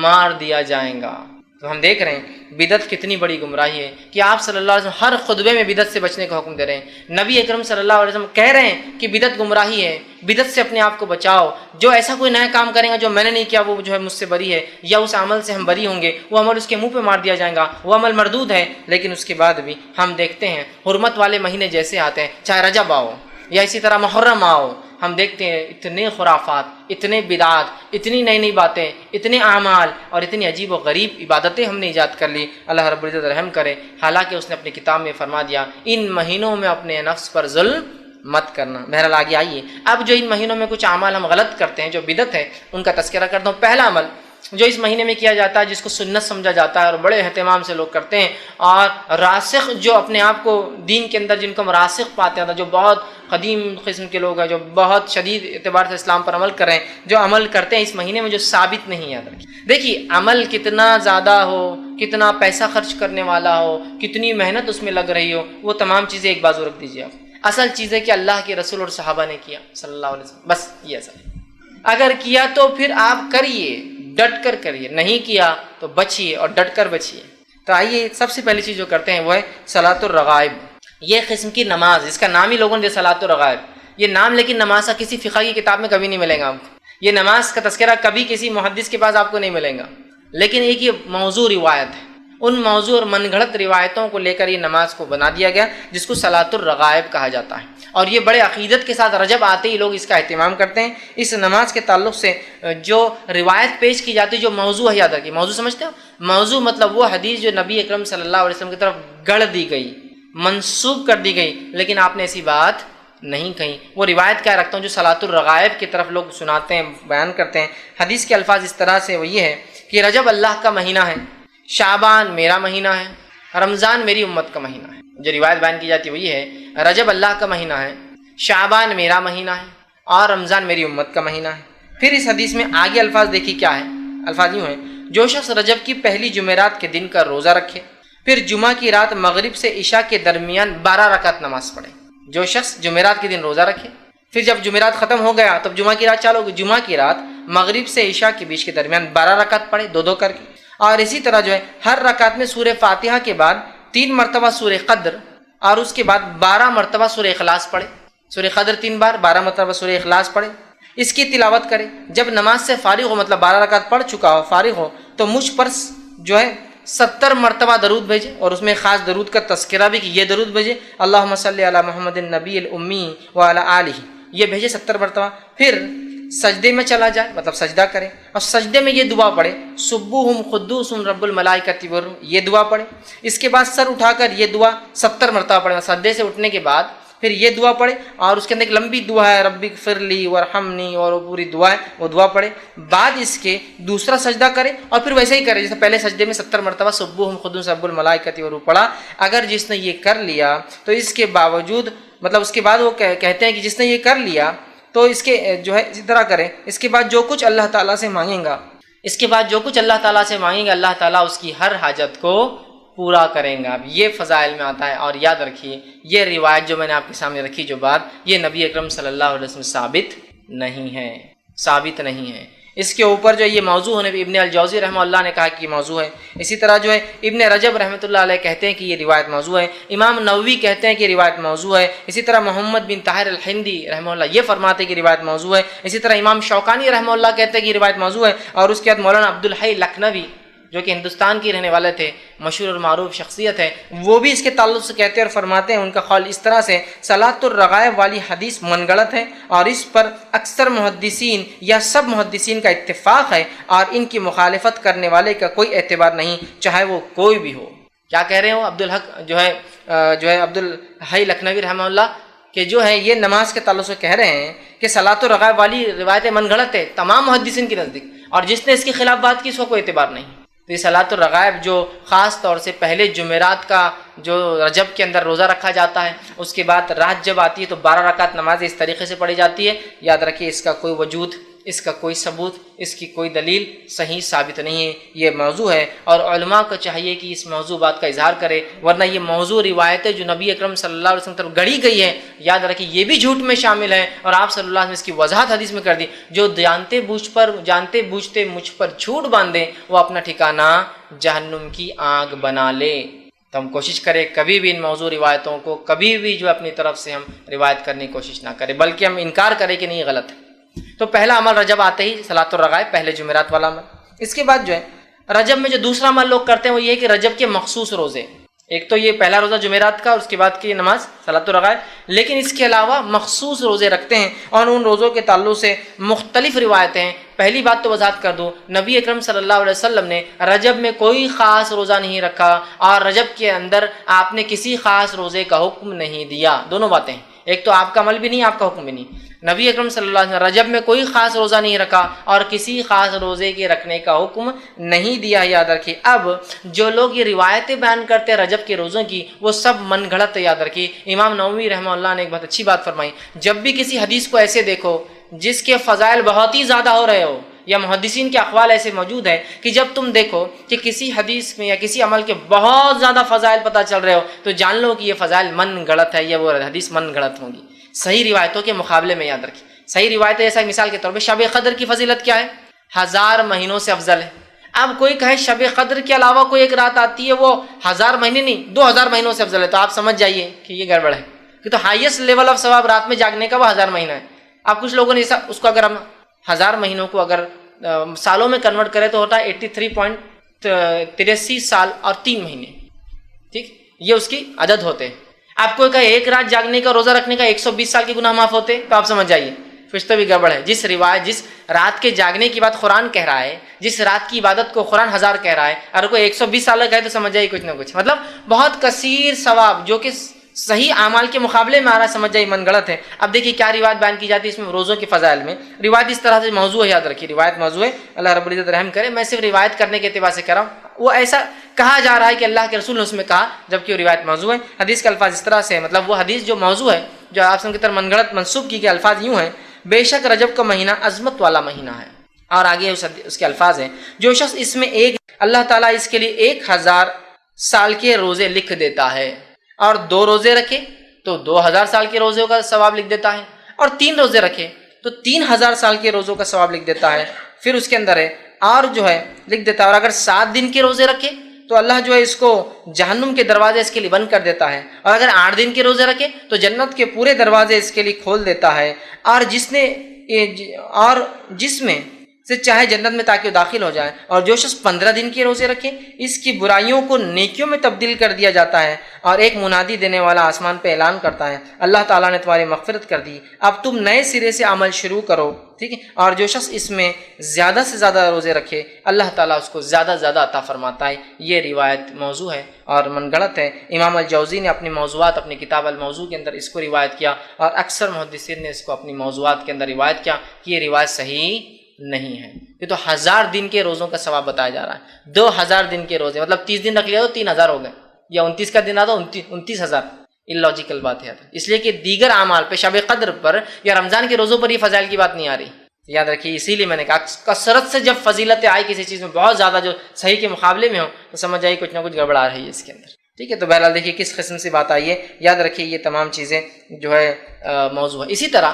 مار دیا جائے گا. تو ہم دیکھ رہے ہیں بدعت کتنی بڑی گمراہی ہے کہ آپ صلی اللہ علیہ وسلم ہر خطبے میں بدعت سے بچنے کا حکم دے رہے ہیں. نبی اکرم صلی اللہ علیہ وسلم کہہ رہے ہیں کہ بدعت گمراہی ہے، بدعت سے اپنے آپ کو بچاؤ. جو ایسا کوئی نیا کام کرے گا جو میں نے نہیں کیا وہ جو ہے مجھ سے بری ہے، یا اس عمل سے ہم بری ہوں گے، وہ عمل اس کے منہ پہ مار دیا جائے گا، وہ عمل مردود ہے. لیکن اس کے بعد بھی ہم دیکھتے ہیں حرمت والے مہینے جیسے آتے ہیں، چاہے رجب آؤ یا اسی طرح محرم آؤ، ہم دیکھتے ہیں اتنے خرافات، اتنے بدعات، اتنی نئی نئی باتیں، اتنے اعمال اور اتنی عجیب و غریب عبادتیں ہم نے ایجاد کر لی. اللہ رب العزت رحم کرے. حالانکہ اس نے اپنی کتاب میں فرما دیا ان مہینوں میں اپنے نفس پر ظلم مت کرنا۔ بہرحال آگے آئیے، اب جو ان مہینوں میں کچھ اعمال ہم غلط کرتے ہیں جو بدعت ہے ان کا تذکرہ کرتا ہوں۔ پہلا عمل جو اس مہینے میں کیا جاتا ہے جس کو سنت سمجھا جاتا ہے اور بڑے اہتمام سے لوگ کرتے ہیں، اور راسخ جو اپنے آپ کو دین کے اندر جن کو ہم راسخ پاتے ہیں، جو بہت قدیم قسم کے لوگ ہیں، جو بہت شدید اعتبار سے اسلام پر عمل کر رہے ہیں، جو عمل کرتے ہیں اس مہینے میں جو ثابت نہیں ہے۔ دیکھیے عمل کتنا زیادہ ہو، کتنا پیسہ خرچ کرنے والا ہو، کتنی محنت اس میں لگ رہی ہو، وہ تمام چیزیں ایک بازو رکھ دیجیے آپ۔ اصل چیز ہے کہ اللہ کے رسول اور صحابہ نے کیا صلی اللہ علیہ وسلم، بس یہ اصل ہے۔ اگر کیا تو پھر آپ کریے، ڈٹ کر کریے، نہیں کیا تو بچیے اور ڈٹ کر بچیے۔ تو آئیے سب سے پہلی چیز جو کرتے ہیں وہ ہے صلاۃ الرغائب۔ یہ قسم کی نماز، اس کا نام ہی لوگوں نے صلاۃ الرغائب، یہ نام لیکن نماز کا کسی فقہ کی کتاب میں کبھی نہیں ملے گا آپ کو، یہ نماز کا تذکرہ کبھی کسی محدث کے پاس آپ کو نہیں ملے گا، لیکن ایک یہ موضوع روایت ہے، ان موضوع اور من گھڑت روایتوں کو لے کر یہ نماز کو بنا دیا گیا جس کو صلاۃ الرغائب کہا جاتا ہے۔ اور یہ بڑے عقیدت کے ساتھ رجب آتے ہی لوگ اس کا اہتمام کرتے ہیں۔ اس نماز کے تعلق سے جو روایت پیش کی جاتی ہے، جو موضوع ہے، یاد رکھیے موضوع سمجھتے ہو؟ موضوع مطلب وہ حدیث جو نبی اکرم صلی اللہ علیہ وسلم کی طرف گڑھ دی گئی، منسوب کر دی گئی، لیکن آپ نے ایسی بات نہیں کہیں، وہ روایت کیا رکھتا ہوں جو صلاۃ الرغائب کی طرف لوگ سناتے ہیں، بیان کرتے ہیں۔ حدیث کے الفاظ اس طرح سے وہ یہ ہے کہ رجب اللہ کا مہینہ ہے، شعبان میرا مہینہ ہے، رمضان میری امت کا مہینہ ہے۔ جو روایت بیان کی جاتی ہے وہ یہ ہے، رجب اللہ کا مہینہ ہے، شعبان میرا مہینہ ہے، اور رمضان میری امت کا مہینہ ہے۔ پھر اس حدیث میں آگے الفاظ دیکھیے کیا ہے، الفاظ یوں ہیں، جو شخص رجب کی پہلی جمعرات کے دن کا روزہ رکھے، پھر جمعہ کی رات مغرب سے عشاء کے درمیان 12 رکعت نماز پڑھے۔ جو شخص جمعرات کے دن روزہ رکھے، پھر جب جمعرات ختم ہو گیا تب جمعہ کی رات چالو ہوگی، جمعہ کی رات مغرب سے عشاء کے بیچ کے درمیان 12 رکعت پڑھے، دو دو کر کے، اور اسی طرح جو ہے ہر رکعت میں سورہ فاتحہ کے بعد 3 مرتبہ سورہ قدر، اور اس کے بعد 12 مرتبہ سورہ اخلاص پڑھے۔ سورہ قدر 3 بار، 12 مرتبہ سورہ اخلاص پڑھے، اس کی تلاوت کرے۔ جب نماز سے فارغ ہو، مطلب 12 رکعت پڑھ چکا ہو، فارغ ہو، تو مجھ پر جو ہے 70 مرتبہ درود بھیجے، اور اس میں خاص درود کا تذکرہ بھی کہ یہ درود بھیجے، اللہم صلی علی محمد النبی الامی وعلی آلہ، یہ بھیجے 70 مرتبہ۔ پھر سجدے میں چلا جائے، مطلب سجدہ کرے، اور سجدے میں یہ دعا پڑھے، سبوہم قدوس رب الملائکۃ والروح، یہ دعا پڑھے۔ اس کے بعد سر اٹھا کر یہ دعا 70 مرتبہ پڑھے، سجدے سے اٹھنے کے بعد پھر یہ دعا پڑھے، اور اس کے اندر ایک لمبی دعا ہے، رب اغفر لی وارحمنی، اور وہ پوری دعا ہے، وہ دعا پڑھے۔ بعد اس کے دوسرا سجدہ کرے، اور پھر ویسے ہی کرے جیسے پہلے سجدے میں 70 مرتبہ سبوہم قدوس رب الملائکۃ والروح پڑھا۔ اگر جس نے یہ کر لیا تو اس کے باوجود، مطلب اس کے بعد وہ کہتے ہیں کہ جس نے یہ کر لیا تو اس کے جو ہے اسی طرح کرے، اس کے بعد جو کچھ اللہ تعالیٰ سے مانگیں گا، اس کے بعد جو کچھ اللہ تعالیٰ سے مانگیں گا، اللہ تعالیٰ اس کی ہر حاجت کو پورا کریں گا۔ اب یہ فضائل میں آتا ہے، اور یاد رکھیے یہ روایت جو میں نے آپ کے سامنے رکھی جو بات، یہ نبی اکرم صلی اللہ علیہ وسلم ثابت نہیں ہے، ثابت نہیں ہے۔ اس کے اوپر جو یہ موضوع ہے، ابن الجوزی رحمہ اللہ نے کہا کہ یہ موضوع ہے، اسی طرح جو ہے ابن رجب رحمۃ اللہ علیہ کہتے ہیں کہ یہ روایت موضوع ہے، امام نووی کہتے ہیں کہ روایت موضوع ہے، اسی طرح محمد بن طاہر الہندی رحمہ اللہ یہ فرماتے ہیں کہ روایت موضوع ہے، اسی طرح امام شوکانی رحمہ اللہ کہتے ہیں کہ یہ روایت موضوع ہے، اور اس کے بعد مولانا عبدالحی لکھنوی جو کہ ہندوستان کی رہنے والے تھے، مشہور اور معروف شخصیت ہے، وہ بھی اس کے تعلق سے کہتے ہیں اور فرماتے ہیں، ان کا قول اس طرح سے، صلاۃ الرغائب والی حدیث من گڑت ہے، اور اس پر اکثر محدثین یا سب محدثین کا اتفاق ہے، اور ان کی مخالفت کرنے والے کا کوئی اعتبار نہیں، چاہے وہ کوئی بھی ہو۔ کیا کہہ رہے ہو عبدالحق جو ہے عبدالحی لکھنوی رحمہ اللہ کہ جو ہے یہ نماز کے تعلق سے کہہ رہے ہیں کہ صلاۃ الرغائب والی روایت من گڑت ہے تمام محدثین کے نزدیک، اور جس نے اس کے خلاف بات کی اس کو کوئی اعتبار نہیں۔ تو یہ صلاۃ الرغائب جو خاص طور سے پہلے جمعرات کا جو رجب کے اندر روزہ رکھا جاتا ہے، اس کے بعد رات جب آتی ہے تو 12 رکعت نماز اس طریقے سے پڑھی جاتی ہے، یاد رکھیے اس کا کوئی وجود، اس کا کوئی ثبوت، اس کی کوئی دلیل صحیح ثابت نہیں ہے، یہ موضوع ہے، اور علماء کو چاہیے کہ اس موضوع بات کا اظہار کرے، ورنہ یہ موضوع روایتیں جو نبی اکرم صلی اللہ علیہ وسلم طرف گڑھی گئی ہے، یاد رکھیے یہ بھی جھوٹ میں شامل ہے، اور آپ صلی اللہ علیہ وسلم اس کی وضاحت حدیث میں کر دی، جو جانتے بوجھتے مجھ پر جھوٹ باندھے وہ اپنا ٹھکانہ جہنم کی آگ بنا لے۔ تو ہم کوشش کریں کبھی بھی ان موضوع روایتوں کو کبھی بھی جو اپنی طرف سے ہم روایت کرنے کی کوشش نہ کریں، بلکہ ہم انکار کریں کہ نہیں غلط ہے۔ تو پہلا عمل رجب آتے ہی صلاۃ الرغائب، پہلے جمعرات والا عمل۔ اس کے بعد جو ہے رجب میں جو دوسرا عمل لوگ کرتے ہیں وہ یہ ہے کہ رجب کے مخصوص روزے، ایک تو یہ پہلا روزہ جمعرات کا اور اس کے بعد کی نماز صلاۃ الرغائب، لیکن اس کے علاوہ مخصوص روزے رکھتے ہیں، اور ان روزوں کے تعلق سے مختلف روایتیں ہیں۔ پہلی بات تو وضاحت کر دوں، نبی اکرم صلی اللہ علیہ وسلم نے رجب میں کوئی خاص روزہ نہیں رکھا، اور رجب کے اندر آپ نے کسی خاص روزے کا حکم نہیں دیا۔ دونوں باتیں ہیں، ایک تو آپ کا عمل بھی نہیں، آپ کا حکم بھی نہیں۔ نبی اکرم صلی اللہ علیہ وسلم رجب میں کوئی خاص روزہ نہیں رکھا اور کسی خاص روزے کے رکھنے کا حکم نہیں دیا، یاد رکھیے۔ اب جو لوگ یہ روایتیں بیان کرتے ہیں رجب کے روزوں کی، وہ سب من گھڑت ہے، یاد رکھیے۔ امام نووی رحمہ اللہ نے ایک بہت اچھی بات فرمائی، جب بھی کسی حدیث کو ایسے دیکھو جس کے فضائل بہت ہی زیادہ ہو رہے ہو، یا محدثین کے اقوال ایسے موجود ہیں کہ جب تم دیکھو کہ کسی حدیث میں یا کسی عمل کے بہت زیادہ فضائل پتہ چل رہے ہو، تو جان لو کہ یہ فضائل من گھڑت ہے، یا وہ حدیث من گھڑت ہوں گی صحیح روایتوں کے مقابلے میں، یاد رکھیے۔ صحیح روایتیں جیسا مثال کے طور پہ شب قدر کی فضیلت کیا ہے؟ 1000 مہینوں سے افضل ہے۔ اب کوئی کہے شب قدر کے علاوہ کوئی ایک رات آتی ہے وہ 1000 مہینے نہیں 2000 مہینوں سے افضل ہے، تو آپ سمجھ جائیے کہ یہ گڑبڑ ہے، کہ تو ہائیسٹ لیول آف ثواب رات میں جاگنے کا وہ 1000 مہینہ ہے۔ اب کچھ لوگوں نے اس کو اگر ہم 1000 مہینوں کو اگر سالوں میں کنورٹ کرے تو ہوتا ہے 83.83 سال اور 3 مہینے، ٹھیک، یہ اس کی عدد ہوتے ہیں۔ آپ کو کہا ایک رات جاگنے کا روزہ رکھنے کا 120 سال کے گناہ معاف ہوتے، تو آپ سمجھ جائیے پھر تو بھی گڑبڑ ہے۔ جس رات کے جاگنے کی بات قرآن کہہ رہا ہے، جس رات کی عبادت کو قرآن 1000 کہہ رہا ہے، اگر کوئی 120 سال کا کہے تو سمجھ جائیے کچھ نہ کچھ، مطلب بہت کثیر ثواب جو کہ صحیح اعمال کے مقابلے میں آ رہا ہے، سمجھ جائیے من گڑت ہے۔ اب دیکھیے کیا روایت بیان کی جاتی ہے اس میں روزوں کے فضائل میں۔ روایت اس طرح سے موضوع ہے، یاد رکھیے روایت موضوع ہے، اللہ رب العزت رحم کرے، میں صرف روایت کرنے کے اعتبار سے کہہ رہا ہوں۔ وہ ایسا کہا جا رہا ہے کہ اللہ کے رسول نے اس میں کہا، جبکہ وہ روایت موضوع ہے۔ حدیث کے الفاظ اس طرح سے ہیں، مطلب وہ حدیث جو موضوع ہے، جو آپ کی طرف من گڑت منسوب کی گئی، الفاظ یوں ہیں: بے شک رجب کا مہینہ عظمت والا مہینہ ہے، اور آگے اس کے الفاظ ہیں: جو شخص اس میں اللہ تعالیٰ اس کے لیے 1000 سال کے روزے لکھ دیتا ہے، اور 2 روزے رکھے تو 2000 سال کے روزوں کا ثواب لکھ دیتا ہے، اور 3 روزے رکھے تو 3000 سال کے روزوں کا ثواب لکھ دیتا ہے۔ پھر اس کے اندر ہے اور جو ہے لکھ دیتا ہے، اور اگر 7 دن کے روزے رکھے تو اللہ جو ہے اس کو جہنم کے دروازے اس کے لیے بند کر دیتا ہے، اور اگر 8 دن کے روزے رکھے تو جنت کے پورے دروازے اس کے لیے کھول دیتا ہے، اور جس میں سے چاہے جنت میں تاکہ وہ داخل ہو جائے۔ اور جو شخص 15 دن کے روزے رکھے اس کی برائیوں کو نیکیوں میں تبدیل کر دیا جاتا ہے، اور ایک منادی دینے والا آسمان پہ اعلان کرتا ہے: اللہ تعالیٰ نے تمہاری مغفرت کر دی، اب تم نئے سرے سے عمل شروع کرو، ٹھیک ہے۔ اور جو شخص اس میں زیادہ سے زیادہ روزے رکھے اللہ تعالیٰ اس کو زیادہ سے زیادہ عطا فرماتا ہے۔ یہ روایت موضوع ہے اور من گڑت ہے۔ امام الجوزی نے اپنی موضوعات، اپنی کتاب الموضوع کے اندر اس کو روایت کیا، اور اکثر محدثین نے اس کو اپنی موضوعات کے اندر روایت کیا کہ یہ روایت صحیح نہیں ہے۔ یہ تو 1000 دن کے روزوں کا ثواب بتایا جا رہا ہے، 2000 دن کے روزے، مطلب 30 دن رکھ لیا تو 3000 ہو گئے، یا 29 کا دن آتا 29000۔ اللاجیکل بات ہے، اس لیے کہ دیگر اعمال پہ، شب قدر پر یا رمضان کے روزوں پر یہ فضائل کی بات نہیں آ رہی، یاد رکھیے۔ اسی لیے میں نے کہا کثرت سے جب فضیلتیں آئی کسی چیز میں بہت زیادہ جو صحیح کے مقابلے میں ہو تو سمجھ آئیے کچھ نہ کچھ گڑبڑ آ رہی ہے اس کے اندر، ٹھیک ہے۔ تو بہرحال دیکھیے کس قسم سے بات آئی ہے، یاد رکھیے یہ تمام چیزیں جو ہے موضوع ہے۔ اسی طرح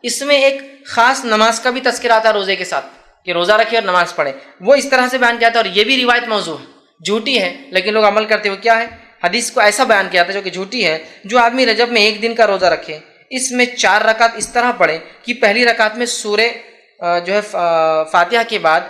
اس میں ایک خاص نماز کا بھی تذکرہ آتا ہے روزے کے ساتھ، کہ روزہ رکھے اور نماز پڑھے، وہ اس طرح سے بیان کیا جاتا ہے، اور یہ بھی روایت موضوع ہے، جھوٹی ہے لیکن لوگ عمل کرتے ہوئے کیا ہے، حدیث کو ایسا بیان کیا جاتا ہے جو کہ جھوٹی ہے: جو آدمی رجب میں 1 دن کا روزہ رکھے، اس میں 4 رکعت اس طرح پڑھے کہ پہلی رکعت میں سورہ جو ہے فاتحہ کے بعد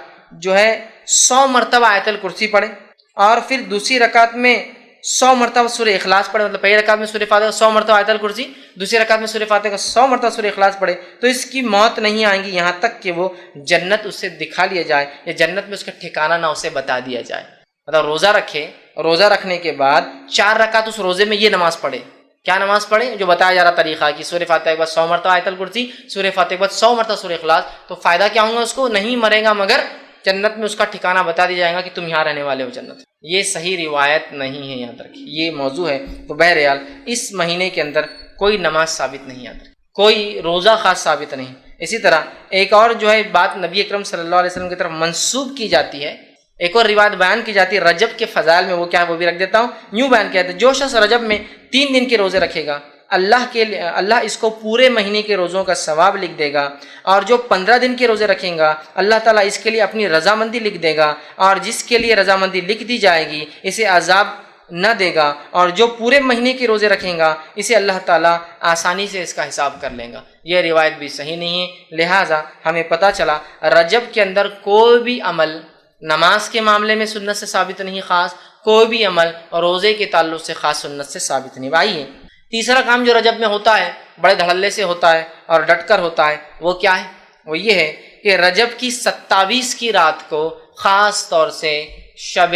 جو ہے 100 مرتبہ آیت الکرسی پڑھے، اور پھر دوسری رکعت میں 100 مرتبہ سورہ اخلاص پڑھے، مطلب پہلی رکعت میں سورہ فاتحہ 100 مرتبہ آیت الکرسی، دوسری رکعت میں سورہ فاتحہ کا 100 مرتبہ سورہ اخلاص پڑھے، تو اس کی موت نہیں آئیں گی یہاں تک کہ وہ جنت اس سے دکھا لیا جائے، یا جنت میں اس کا ٹھکانہ نہ اسے بتا دیا جائے۔ مطلب روزہ رکھے، روزہ رکھنے کے بعد 4 رکعت اس روزے میں یہ نماز پڑھے، کیا نماز پڑھے جو بتایا جا رہا طریقہ کہ سورہ فاتحہ کے بعد 100 مرتبہ آیت الکرسی، سورہ فاتحہ کے بعد 100 مرتبہ سورہ اخلاص، تو فائدہ کیا ہوگا اس کو؟ نہیں مرے گا مگر جنت میں اس کا ٹھکانہ بتا دیا جائے گا کہ تم یہاں رہنے والے ہو جنت۔ یہ صحیح روایت نہیں ہے، یاد رکھیے یہ موضوع ہے۔ تو بہرحال اس مہینے کے اندر کوئی نماز ثابت نہیں، یاد رکھیے کوئی روزہ خاص ثابت نہیں۔ اسی طرح ایک اور جو ہے بات نبی اکرم صلی اللہ علیہ وسلم کی طرف منسوب کی جاتی ہے، ایک اور روایت بیان کی جاتی ہے رجب کے فضائل میں، وہ کیا ہے وہ بھی رکھ دیتا ہوں۔ یوں بیان کیا جاتا ہے: جو شخص رجب میں 3 دن کے روزے رکھے گا اللہ اس کو پورے مہینے کے روزوں کا ثواب لکھ دے گا، اور جو 15 دن کے روزے رکھیں گا اللہ تعالیٰ اس کے لیے اپنی رضامندی لکھ دے گا، اور جس کے لیے رضامندی لکھ دی جائے گی اسے عذاب نہ دے گا، اور جو پورے مہینے کے روزے رکھیں گا اسے اللہ تعالیٰ آسانی سے اس کا حساب کر لے گا۔ یہ روایت بھی صحیح نہیں ہے، لہٰذا ہمیں پتہ چلا رجب کے اندر کوئی بھی عمل نماز کے معاملے میں سنت سے ثابت نہیں، خاص کوئی بھی عمل اور روزے کے تعلق سے خاص سنت سے ثابت نہیں۔ آئیے تیسرا کام جو رجب میں ہوتا ہے، بڑے دھڑلے سے ہوتا ہے اور ڈٹ کر ہوتا ہے، وہ کیا ہے؟ وہ یہ ہے کہ رجب کی 27 کی رات کو خاص طور سے شب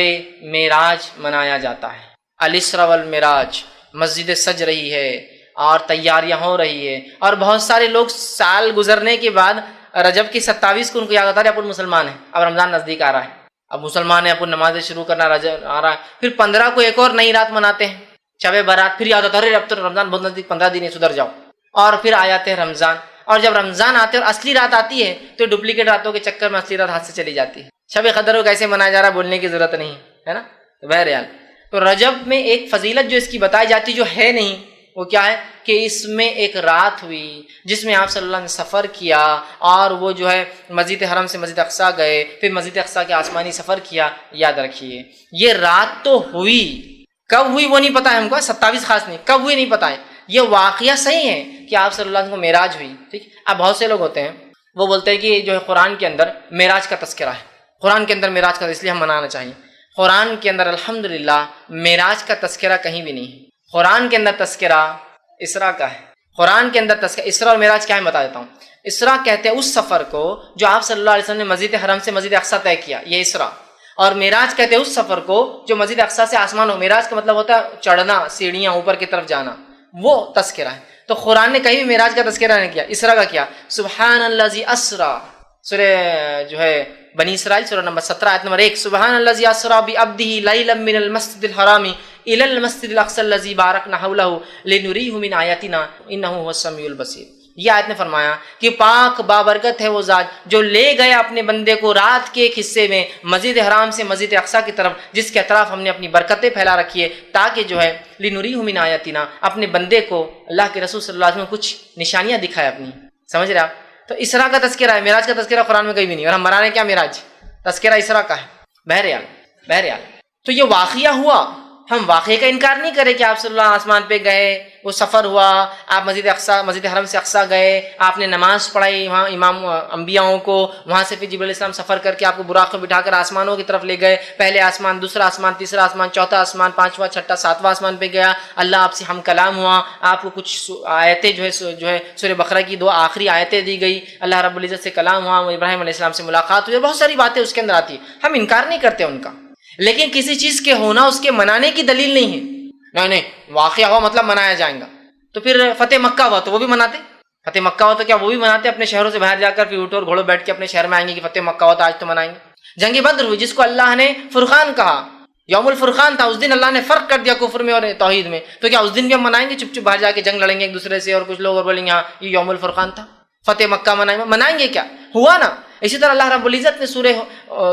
معراج منایا جاتا ہے۔ الاسراء والمعراج، مسجد سج رہی ہے، اور تیاریاں ہو رہی ہے، اور بہت سارے لوگ سال گزرنے کے بعد رجب کی 27 کو ان کو یاد آتا ہے اپن مسلمان ہیں، اب رمضان نزدیک آ رہا ہے، اب مسلمان ہیں، اپن نمازیں شروع کرنا رجب آ رہا ہے، پھر 15 کو ایک اور نئی رات مناتے ہیں شب برات، پھر یاد آتا ہے اب تو رمضان بہت نزدیک، 15 دن ہے، سدھر جاؤ، اور پھر آ جاتے ہیں رمضان، اور جب رمضان آتے ہیں اور اصلی رات آتی ہے تو ڈپلیکیٹ راتوں کے چکر میں اصلی رات ہاتھ سے چلی جاتی ہے۔ شب قدر کو کیسے منایا جا رہا ہے بولنے کی ضرورت نہیں ہے نا، بہرحال تو رجب میں ایک فضیلت جو اس کی بتائی جاتی جو ہے نہیں، وہ کیا ہے کہ اس میں ایک رات ہوئی جس میں آپ صلی اللہ علیہ وسلم نے سفر کیا، اور وہ جو ہے مسجد حرم سے مسجد اقصیٰ گئے، پھر مسجد اقصیٰ کے آسمانی سفر کیا۔ یاد رکھیے یہ رات تو ہوئی، کب ہوئی وہ نہیں پتا ہے ہم کو، 27 خاص نہیں، کب ہوئی نہیں پتا ہے، یہ واقعہ صحیح ہے کہ آپ صلی اللہ علیہ وسلم کو معراج ہوئی، ٹھیک۔ اب بہت سے لوگ ہوتے ہیں وہ بولتے ہیں کہ جو ہے قرآن کے اندر معراج کا تذکرہ ہے، قرآن کے اندر معراج کا، اس لیے ہم منانا چاہیے۔ قرآن کے اندر الحمدللہ معراج کا تذکرہ کہیں بھی نہیں ہے، قرآن کے اندر تذکرہ اسراء کا ہے، قرآن کے اندر تذکرہ اسراء اور معراج کیا ہے بتا دیتا ہوں۔ اسراء کہتے ہیں اس سفر کو جو آپ صلی اللہ علیہ وسلم نے مسجد حرم سے مسجد اقصیٰ طے کیا، یہ اسراء، اور معراج کہتے ہیں اس سفر کو جو مسجد اقصیٰ سے آسمان ہو، معراج کا مطلب ہوتا ہے چڑھنا، سیڑھیاں اوپر کی طرف جانا، وہ تذکرہ ہے۔ تو قرآن نے کہیں بھی معراج کا تذکرہ نہیں کیا، اسراء کا کیا، سبحان الذی اسریٰ، سورہ جو ہے بنی اسرائیل سورہ نمبر 17 آیت نمبر 1، سبحان الذی اسریٰ بعبدہ لیلا من المسجد الحرام الی المسجد الاقصی الذی بارکنا حولہ لنریہ من آیاتنا انہ هو السمیع البصیر۔ یہ آیت نے فرمایا کہ پاک بابرکت ہے وہ ذات جو لے گیا اپنے بندے کو رات کے ایک حصے میں مسجد حرام سے مسجد اقصیٰ کی طرف، جس کے اطراف ہم نے اپنی برکتیں پھیلا رکھی ہے، تاکہ جو ہے لنریہ من آیاتنا، اپنے بندے کو اللہ کے رسول صلی اللہ علیہ وسلم کچھ نشانیاں دکھائے اپنی، سمجھ رہے آپ؟ تو اسراء کا تذکرہ ہے، معراج کا تذکرہ قرآن میں کہیں بھی نہیں، اور ہم منا رہے ہیں کیا معراج، تذکرہ اسراء کا ہے۔ بہرحال تو یہ واقعہ ہوا، ہم واقعے کا انکار نہیں کریں کہ آپ صلی اللہ آسمان پہ گئے، وہ سفر ہوا، آپ مسجد اقصیٰ مسجد حرم سے اقصیٰ گئے، آپ نے نماز پڑھائی وہاں امام انبیاؤں کو، وہاں سے پھر جبرائیل علیہ السلام سفر کر کے آپ کو براق میں بٹھا کر آسمانوں کی طرف لے گئے، پہلے آسمان، دوسرا آسمان، تیسرا آسمان، چوتھا آسمان، پانچواں، چھٹا، ساتواں آسمان پہ گیا، اللہ آپ سے ہم کلام ہوا، آپ کو کچھ آیتیں جو ہے سورہ بقرہ کی 2 آخری آیتیں دی گئی، اللہ رب العزت سے کلام ہوا، ابراہیم علیہ السلام سے ملاقات ہوئی، بہت ساری باتیں اس کے اندر آتی ہیں، ہم انکار نہیں کرتے ان کا، لیکن کسی چیز کے ہونا اس کے منانے کی دلیل نہیں ہے۔ نہیں واقعہ ہوا مطلب منایا جائے گا، تو پھر فتح مکہ ہوا تو وہ بھی مناتے، فتح مکہ ہوا تو کیا وہ بھی مناتے، اپنے شہروں سے باہر جا کر پھر اونٹ اور گھوڑوں بیٹھ کے اپنے شہر میں آئیں گے کہ فتح مکہ ہوا تو آج تو منائیں گے۔ جنگ بدر ہوئی جس کو اللہ نے فرقان کہا، یوم الفرقان تھا، اس دن اللہ نے فرق کر دیا کفر میں اور توحید میں، تو کیا اس دن بھی ہم منائیں گے چپ چپ باہر جا کے جنگ لڑیں گے ایک دوسرے سے، اور کچھ لوگ اور بولیں گے ہاں یہ یوم الفرقان تھا، فتح مکہ منائیں گے کیا، ہوا نا۔ اسی طرح اللہ رب العزت نے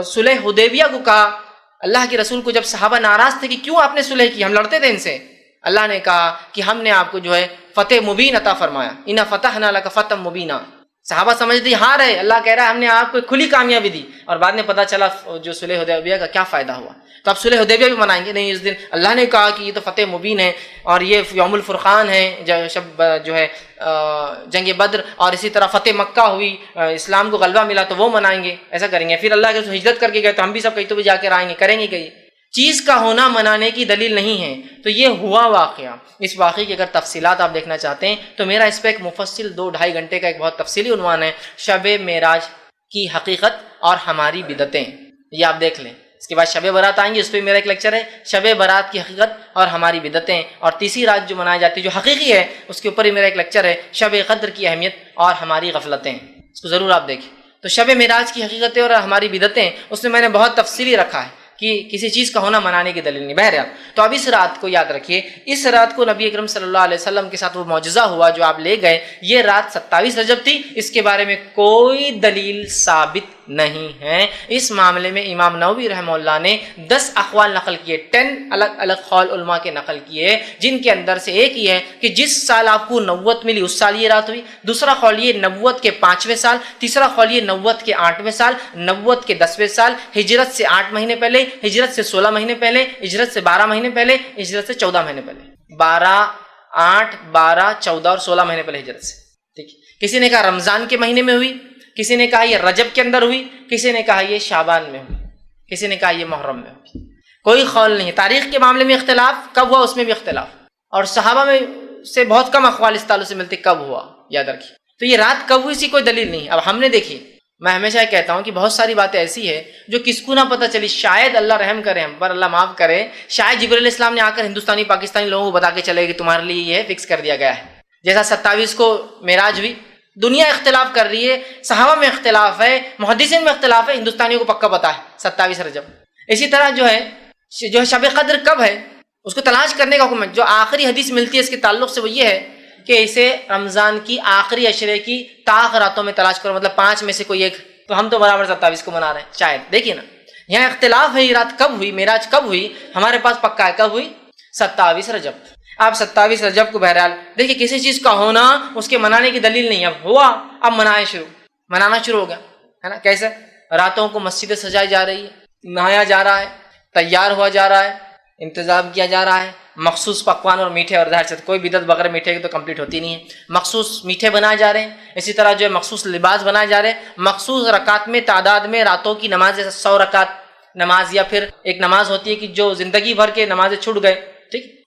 صلح حدیبیہ کو کہا، اللہ کے رسول کو جب صحابہ ناراض تھے کہ کیوں آپ نے صلح کی، ہم لڑتے تھے ان سے، اللہ نے کہا کہ ہم نے آپ کو جو ہے فتح مبین عطا فرمایا، انا فتحنا لک فتحا مبینا۔ صحابہ سمجھتے ہار ہے، اللہ کہہ رہا ہے ہم نے آپ کو کھلی کامیابی دی، اور بعد میں پتہ چلا جو صلح حدیبیہ کا کیا فائدہ ہوا، تو اب صلح حدیبیہ بھی منائیں گے نہیں، اس دن اللہ نے کہا کہ یہ تو فتح مبین ہے اور یہ یوم الفرقان ہے، شب جو ہے جنگ بدر، اور اسی طرح فتح مکہ ہوئی، اسلام کو غلبہ ملا تو وہ منائیں گے، ایسا کریں گے۔ پھر اللہ کے رسول ہجرت کر کے گئے تو ہم بھی سب کہیں تو بھی جا کے آئیں گے، کریں گے کہیں، چیز کا ہونا منانے کی دلیل نہیں ہے۔ تو یہ ہوا واقعہ، اس واقعے کی اگر تفصیلات آپ دیکھنا چاہتے ہیں تو میرا اس پہ ایک مفصل 2-2.5 گھنٹے کا ایک بہت تفصیلی عنوان ہے، شب معراج کی حقیقت اور ہماری بدعتیں، یہ آپ دیکھ لیں۔ اس کے بعد شب برات آئیں گے، اس پہ میرا ایک لیکچر ہے شب برات کی حقیقت اور ہماری بدعتیں، اور تیسری رات جو منائی جاتی ہے جو حقیقی ہے اس کے اوپر ہی میرا ایک لیکچر ہے شب قدر کی اہمیت اور ہماری غفلتیں، اس کو ضرور آپ دیکھیں۔ تو شب معراج کی حقیقتیں اور ہماری بدعتیں، اس میں نے بہت تفصیلی رکھا ہے کہ کسی چیز کا ہونا منانے کی دلیل نہیں۔ بہرحال تو اب اس رات کو یاد رکھیے، اس رات کو نبی اکرم صلی اللہ علیہ وسلم کے ساتھ وہ معجزہ ہوا جو آپ لے گئے، یہ رات 27 رجب تھی، اس کے بارے میں کوئی دلیل ثابت نہیں ہے۔ اس معاملے میں امام نووی رحمہ اللہ نے 10 اقوال نقل کیے، 10 الگ الگ قول علماء کے نقل کیے، جن کے اندر سے ایک یہ ہے کہ جس سال آپ کو نبوت ملی اس سال یہ رات ہوئی، دوسرا قول یہ نبوت کے 5ویں سال، تیسرا قول یہ نبوت کے 8ویں سال، نبوت کے 10ویں سال، ہجرت سے 8 مہینے پہلے، ہجرت سے 16 مہینے پہلے، ہجرت سے 12 مہینے پہلے، ہجرت سے 14 مہینے پہلے، 8 12 14 اور 16 مہینے پہلے ہجرت سے، ٹھیک۔ کسی نے کہا رمضان کے مہینے میں ہوئی، کسی نے کہا یہ رجب کے اندر ہوئی، کسی نے کہا یہ شعبان میں ہوئی، کسی نے کہا یہ محرم میں ہوئی، کوئی قول نہیں۔ تاریخ کے معاملے میں اختلاف کب ہوا اس میں بھی اختلاف، اور صحابہ میں سے بہت کم اقوال اس تعلق سے ملتے کب ہوا، یاد رکھیے۔ تو یہ رات کب ہوئی اسی کوئی دلیل نہیں۔ اب ہم نے دیکھی میں ہمیشہ یہ کہتا ہوں کہ بہت ساری باتیں ایسی ہے جو کس کو نہ پتہ چلی، شاید اللہ رحم کرے ہم پر، اللہ معاف کرے، شاید جبرائیل علیہ السلام نے آ کر ہندوستانی پاکستانی لوگوں کو بتا کے چلے کہ تمہارے لیے یہ فکس کر دیا گیا ہے. جیسا 27 کو معراج ہوئی، دنیا اختلاف کر رہی ہے، صحابہ میں اختلاف ہے، محدثین میں اختلاف ہے، ہندوستانیوں کو پکا پتا ہے 27 رجب. اسی طرح جو ہے شب قدر کب ہے اس کو تلاش کرنے کا حکم ہے. جو آخری حدیث ملتی ہے اس کے تعلق سے وہ یہ ہے کہ اسے رمضان کی آخری عشرے کی طاق راتوں میں تلاش کرو، مطلب 5 میں سے کوئی ایک. تو ہم تو برابر 27 کو منا رہے ہیں شاید. دیکھیے نا یہاں اختلاف ہے، یہ رات کب ہوئی، معراج کب ہوئی، ہمارے پاس پکا ہے کب ہوئی 27 رجب. آپ 27 رجب کو بہرحال دیکھیے کسی چیز کا ہونا اس کے منانے کی دلیل نہیں. اب ہوا، اب منانا شروع ہو گیا ہے نا. کیسے؟ راتوں کو مسجدیں سجائی جا رہی ہے، نہایا جا رہا ہے، تیار ہوا جا رہا ہے، انتظام کیا جا رہا ہے، مخصوص پکوان اور میٹھے، اور ظاہر سے کوئی بدعت بغیر میٹھے کی تو کمپلیٹ ہوتی نہیں ہے. مخصوص میٹھے بنائے جا رہے ہیں، اسی طرح جو ہے مخصوص لباس بنائے جا رہے ہیں، مخصوص رکعت میں تعداد میں راتوں کی نماز، جیسے 100 رکعت نماز، یا پھر ایک نماز ہوتی ہے کہ جو زندگی بھر کے نمازیں چھوٹ گئے، ٹھیک،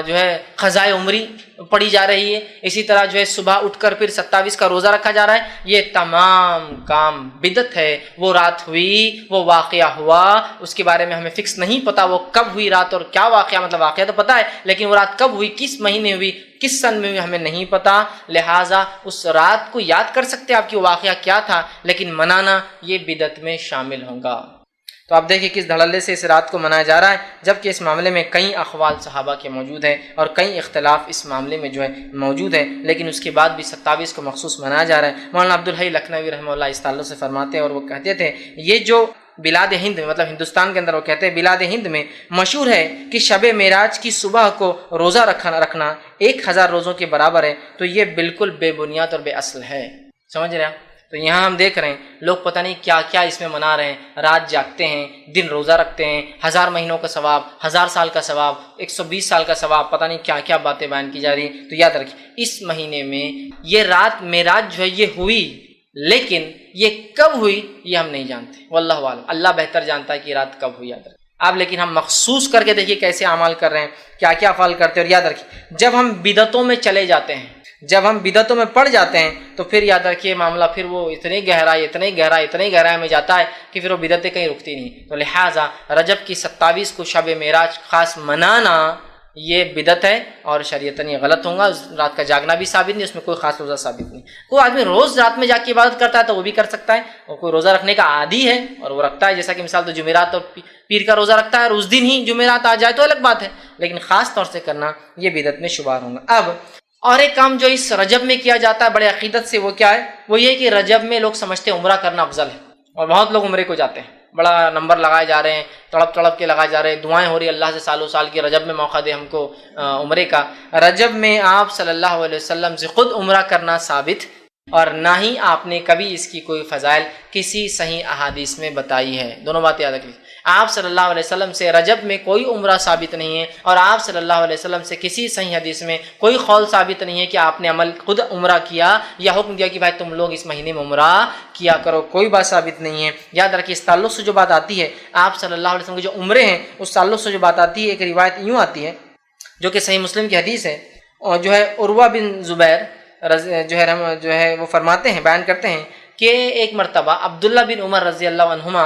جو ہے قضائے عمری پڑھی جا رہی ہے. اسی طرح جو ہے صبح اٹھ کر پھر 27 کا روزہ رکھا جا رہا ہے. یہ تمام کام بدعت ہے. وہ رات ہوئی، وہ واقعہ ہوا، اس کے بارے میں ہمیں فکس نہیں پتا وہ کب ہوئی رات اور کیا واقعہ، مطلب واقعہ تو پتا ہے لیکن وہ رات کب ہوئی، کس مہینے ہوئی، کس سن میں ہوئی، ہمیں نہیں پتا. لہٰذا اس رات کو یاد کر سکتے آپ کی وہ واقعہ کیا تھا، لیکن منانا یہ بدعت میں شامل ہوگا. تو آپ دیکھیں کس دھڑلے سے اس رات کو منایا جا رہا ہے، جبکہ اس معاملے میں کئی اقوال صحابہ کے موجود ہیں اور کئی اختلاف اس معاملے میں جو ہے موجود ہے، لیکن اس کے بعد بھی 27 کو مخصوص منایا جا رہا ہے. مولانا عبدالحی لکھنوی رحمہ اللہ اس تعلق سے فرماتے ہیں، اور وہ کہتے تھے یہ جو بلاد ہند میں، مطلب ہندوستان کے اندر، وہ کہتے ہیں بلاد ہند میں مشہور ہے کہ شب معراج کی صبح کو روزہ رکھنا 1000 روزوں کے برابر ہے. تو یہ بالکل بے بنیاد اور بے اصل ہے. سمجھ رہے ہیں؟ تو یہاں ہم دیکھ رہے ہیں لوگ پتہ نہیں کیا کیا اس میں منا رہے ہیں. رات جاگتے ہیں، دن روزہ رکھتے ہیں، 1000 مہینوں کا ثواب، 1000 سال کا ثواب، 120 سال کا ثواب، پتہ نہیں کیا کیا باتیں بیان کی جا رہی ہیں. تو یاد رکھیں اس مہینے میں یہ رات معراج جو ہے یہ ہوئی، لیکن یہ کب ہوئی یہ ہم نہیں جانتے. واللہ عالم، اللہ بہتر جانتا ہے کہ یہ رات کب ہوئی. یاد رکھیں آپ، لیکن ہم مخصوص کر کے دیکھیے کیسے اعمال کر رہے ہیں، کیا کیا افعال کرتے ہیں. اور یاد رکھیں جب ہم بدعتوں میں چلے جاتے ہیں، جب ہم بدعتوں میں پڑ جاتے ہیں تو پھر یاد رکھیے معاملہ پھر وہ اتنی گہرائی میں جاتا ہے کہ پھر وہ بدعتیں کہیں رکتی نہیں. تو لہٰذا رجب کی 27 کو شب معراج خاص منانا یہ بدعت ہے اور شریعتاً یہ غلط ہوگا. اس رات کا جاگنا بھی ثابت نہیں، اس میں کوئی خاص روزہ ثابت نہیں. کوئی آدمی روز رات میں جا کے عبادت کرتا ہے تو وہ بھی کر سکتا ہے، اور کوئی روزہ رکھنے کا عادی ہے اور وہ رکھتا ہے، جیسا کہ مثال تو جمعرات اور پیر کا روزہ رکھتا ہے اور اس دن ہی جمعرات آ جائے تو الگ بات ہے، لیکن خاص طور سے کرنا یہ بدعت میں شمار ہوگا. اب اور ایک کام جو اس رجب میں کیا جاتا ہے بڑے عقیدت سے، وہ کیا ہے؟ وہ یہ کہ رجب میں لوگ سمجھتے ہیں عمرہ کرنا افضل ہے، اور بہت لوگ عمرے کو جاتے ہیں، بڑا نمبر لگائے جا رہے ہیں، تڑپ کے لگائے جا رہے ہیں، دعائیں ہو رہی ہیں اللہ سے سالوں سال کی رجب میں موقع دے ہم کو عمرے کا. رجب میں آپ صلی اللہ علیہ وسلم سے خود عمرہ کرنا ثابت، اور نہ ہی آپ نے کبھی اس کی کوئی فضائل کسی صحیح احادیث میں بتائی ہے. دونوں باتیں یاد رکھیں. آپ صلی اللہ علیہ وسلم سے رجب میں کوئی عمرہ ثابت نہیں ہے، اور آپ صلی اللہ علیہ وسلم سے کسی صحیح حدیث میں کوئی قول ثابت نہیں ہے کہ آپ نے عمل خود عمرہ کیا یا حکم دیا کہ بھائی تم لوگ اس مہینے میں عمرہ کیا کرو. کوئی بات ثابت نہیں ہے. یاد رکھیے اس تعلق سے جو بات آتی ہے آپ صلی اللہ علیہ وسلم کے جو عمرے ہیں اس تعلق سے جو بات آتی ہے، ایک روایت یوں آتی ہے جو کہ صحیح مسلم کی حدیث ہے، اور جو ہے عروہ بن زبیر جو ہے وہ فرماتے ہیں، بیان کرتے ہیں کہ ایک مرتبہ عبداللہ بن عمر رضی اللہ عنہما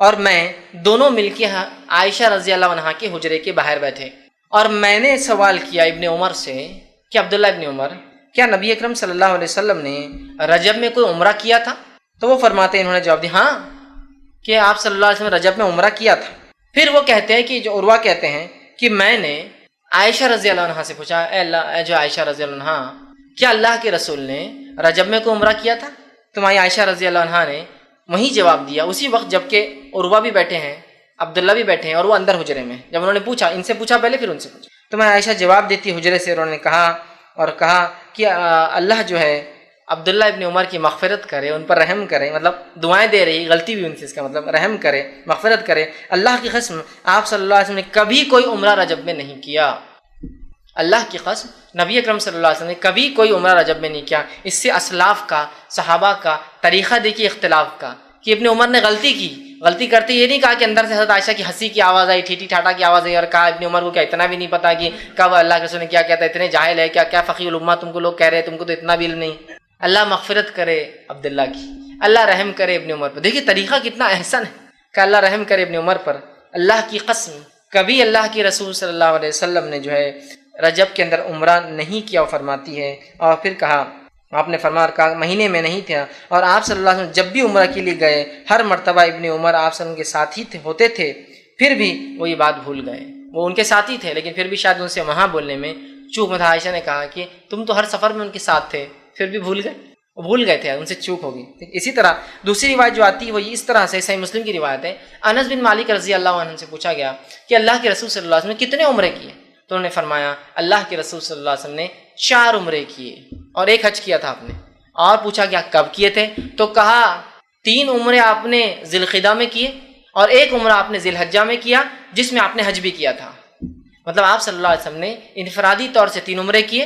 اور میں دونوں مل کے عائشہ رضی اللہ عنہا کے حجرے کے باہر بیٹھے، اور میں نے سوال کیا ابن عمر سے کہ عبداللہ ابن عمر، کیا نبی اکرم صلی اللہ علیہ وسلم نے رجب میں کوئی عمرہ کیا تھا؟ تو وہ فرماتے ہیں، انہوں نے جواب دیا ہاں کہ آپ صلی اللہ علیہ وسلم رجب میں عمرہ کیا تھا. پھر وہ کہتے ہیں کہ جو عروہ کہتے ہیں کہ میں نے عائشہ رضی اللہ عنہا سے پوچھا، اے اللہ، جو عائشہ رضی اللہ عنہا، کیا اللہ کے رسول نے رجب میں کوئی عمرہ کیا تھا؟ تمہاری عائشہ رضی اللہ عنہا نے وہی جواب دیا اسی وقت جبکہ عروہ بھی بیٹھے ہیں، عبداللہ بھی بیٹھے ہیں، اور وہ اندر حجرے میں. جب انہوں نے پوچھا، ان سے پوچھا پہلے پھر ان سے پوچھا، تو میں عائشہ جواب دیتی حجرے سے، انہوں نے کہا کہ اللہ جو ہے عبداللہ ابن عمر کی مغفرت کرے، ان پر رحم کرے، مطلب دعائیں دے رہی، غلطی بھی ان سے، اس کا مطلب رحم کرے، مغفرت کرے. اللہ کی قسم آپ صلی اللہ علیہ وسلم نے کبھی کوئی عمرہ رجب میں نہیں کیا. اللہ کی قسم نبی اکرم صلی اللہ علیہ وسلم نے کبھی کوئی عمرہ رجب میں نہیں کیا. اس سے اسلاف کا، صحابہ کا طریقہ دیکھیے اختلاف کا، کہ ابن عمر نے غلطی کرتے یہ نہیں کہا کہ اندر سے حضرت عائشہ کی ہنسی کی آواز آئی، ٹھیٹھی ٹھاٹا کی آواز آئی، اور کہا ابن عمر کو کیا اتنا بھی نہیں پتا کہ کب اللہ کے رسول نے کیا کہتا ہے، اتنے جاہل ہے کیا فقیہ الامہ، تم کو لوگ کہہ رہے ہیں، تم کو تو اتنا بھی علم نہیں. اللہ مغفرت کرے عبداللہ کی، اللہ رحم کرے ابن عمر پر. دیکھیے طریقہ کتنا احسن ہے کہ اللہ رحم کرے ابن عمر پر. اللہ کی قسم کبھی اللہ کی رسول صلی اللہ علیہ وسلم نے جو ہے رجب کے اندر عمرہ نہیں کیا، فرماتی ہے. اور پھر کہا، آپ نے فرمایا کہا مہینے میں نہیں تھا، اور آپ صلی اللہ علیہ وسلم جب بھی عمرہ کے لیے گئے ہر مرتبہ ابن عمر آپ صلی اللہ علیہ وسلم کے ساتھ ہی ہوتے تھے، پھر بھی وہ یہ بات بھول گئے. وہ ان کے ساتھ ہی تھے لیکن پھر بھی شاید ان سے وہاں بولنے میں چوک میں تھا. عائشہ نے کہا کہ تم تو ہر سفر میں ان کے ساتھ تھے پھر بھی بھول گئے. وہ بھول گئے تھے، ان سے چوک ہو گئی. اسی طرح دوسری روایت جو آتی ہے وہ اس طرح سے صحیح مسلم کی روایت ہے. انس بن مالک رضی اللہ عنہ سے پوچھا گیا کہ اللہ کے رسول صلی اللہ علیہ وسلم نے کتنے عمرے کیے؟ تو انہوں نے فرمایا اللہ کے رسول صلی اللہ علیہ وسلم نے 4 عمرے کیے اور 1 حج کیا تھا آپ نے. اور پوچھا گیا کب کیے تھے؟ تو کہا 3 عمرے آپ نے ذی القعدہ میں کیے اور 1 عمرہ آپ نے ذی الحجہ میں کیا جس میں آپ نے حج بھی کیا تھا. مطلب آپ صلی اللہ علیہ وسلم نے انفرادی طور سے 3 عمرے کیے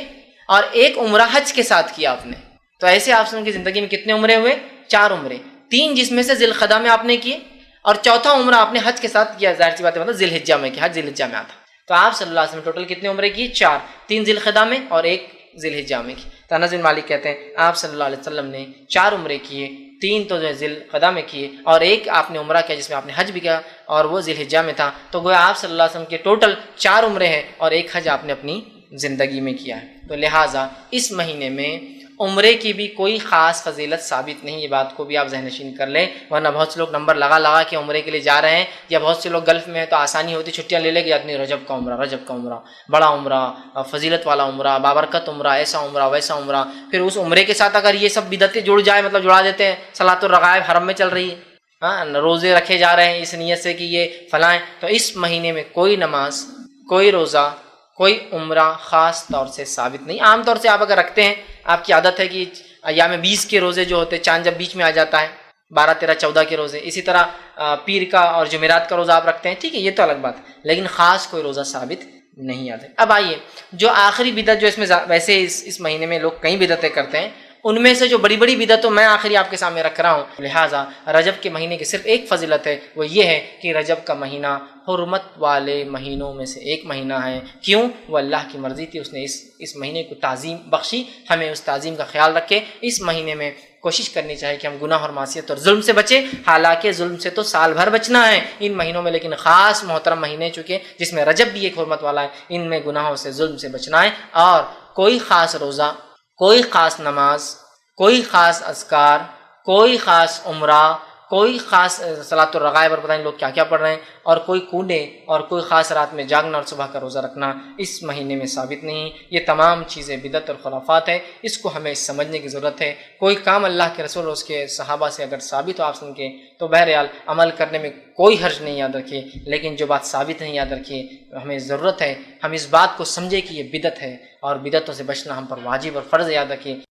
اور 1 عمرہ حج کے ساتھ کیا آپ نے. تو ایسے آپ کی زندگی میں کتنے عمرے ہوئے؟ 4 عمرے. 3 جس میں سے ذی القعدہ میں آپ نے کیے اور 4تھا عمرہ آپ نے حج کے ساتھ کیا. ظاہر سی بات ہے مطلب ذی الحجہ میں کیا، حج ذی الحجہ میں آتا. تو آپ صلی اللہ علیہ وسلم ٹوٹل کتنے عمرے کیے؟ 4. 3 ذی القعدہ میں اور 1 ذی الحجہ میں کی. تو انس بن مالک کہتے ہیں آپ صلی اللہ علیہ وسلم نے 4 عمرے کیے، 3 تو جو ہے ذی القعدہ میں کیے اور 1 آپ نے عمرہ کیا جس میں آپ نے حج بھی کیا اور وہ ذی الحجہ میں تھا. تو گویا آپ صلی اللہ علیہ وسلم کے ٹوٹل 4 عمرے ہیں اور 1 حج آپ نے اپنی زندگی میں کیا ہے. تو لہٰذا اس مہینے میں عمرے کی بھی کوئی خاص فضیلت ثابت نہیں. یہ بات کو بھی آپ ذہن نشین کر لیں، ورنہ بہت سے لوگ نمبر لگا کے عمرے کے لیے جا رہے ہیں، یا بہت سے لوگ گلف میں ہیں تو آسانی ہوتی چھٹیاں لے کہ آدمی رجب کا عمرہ، رجب کا عمرہ بڑا عمرہ، فضیلت والا عمرہ، بابرکت عمرہ، ایسا عمرہ ویسا عمرہ. پھر اس عمرے کے ساتھ اگر یہ سب بدعتیں جڑ جائے، مطلب جڑا دیتے ہیں، صلاۃ الرغائب حرم میں چل رہی ہے، ہاں روزے رکھے جا رہے ہیں اس نیت سے کہ یہ فلاں. تو اس مہینے میں کوئی نماز، کوئی روزہ، کوئی عمرہ خاص طور سے ثابت نہیں. عام طور سے آپ اگر رکھتے ہیں، آپ کی عادت ہے کہ ایام 20 کے روزے جو ہوتے ہیں، چاند جب بیچ میں آ جاتا ہے، 12، 13، 14 کے روزے، اسی طرح پیر کا اور جمعرات کا روزہ آپ رکھتے ہیں، ٹھیک ہے یہ تو الگ بات ہے، لیکن خاص کوئی روزہ ثابت نہیں آتے. اب آئیے جو آخری بدعت جو اس میں ویسے اس مہینے میں لوگ کئی بدعتیں کرتے ہیں، ان میں سے جو بڑی بڑی بدعتوں میں آخری آپ کے سامنے رکھ رہا ہوں. لہٰذا رجب کے مہینے کی صرف ایک فضیلت ہے، وہ یہ ہے کہ رجب کا مہینہ حرمت والے مہینوں میں سے ایک مہینہ ہے. کیوں؟ وہ اللہ کی مرضی تھی، اس نے اس مہینے کو تعظیم بخشی. ہمیں اس تعظیم کا خیال رکھے. اس مہینے میں کوشش کرنی چاہیے کہ ہم گناہ اور معصیت اور ظلم سے بچیں. حالانکہ ظلم سے تو سال بھر بچنا ہے ان مہینوں میں، لیکن خاص محترم مہینے چونکہ جس میں رجب بھی ایک حرمت والا ہے، ان میں گناہوں سے ظلم سے بچنا ہے. اور کوئی خاص روزہ، کوئی خاص نماز، کوئی خاص اذکار، کوئی خاص عمرہ، کوئی خاص صلاۃ الرغائب اور پتہ نہیں لوگ کیا کیا پڑھ رہے ہیں، اور کوئی کوڈے اور کوئی خاص رات میں جاگنا اور صبح کا روزہ رکھنا اس مہینے میں ثابت نہیں. یہ تمام چیزیں بدعت اور خرافات ہیں. اس کو ہمیں سمجھنے کی ضرورت ہے. کوئی کام اللہ کے رسول اور اس کے صحابہ سے اگر ثابت ہو آپ سن کے تو بہرحال عمل کرنے میں کوئی حرج نہیں، یاد رکھیے. لیکن جو بات ثابت نہیں، یاد رکھیے ہمیں ضرورت ہے ہم اس بات کو سمجھے کہ یہ بدعت ہے اور بدعتوں سے بچنا ہم پر واجب اور فرض. یاد رکھیے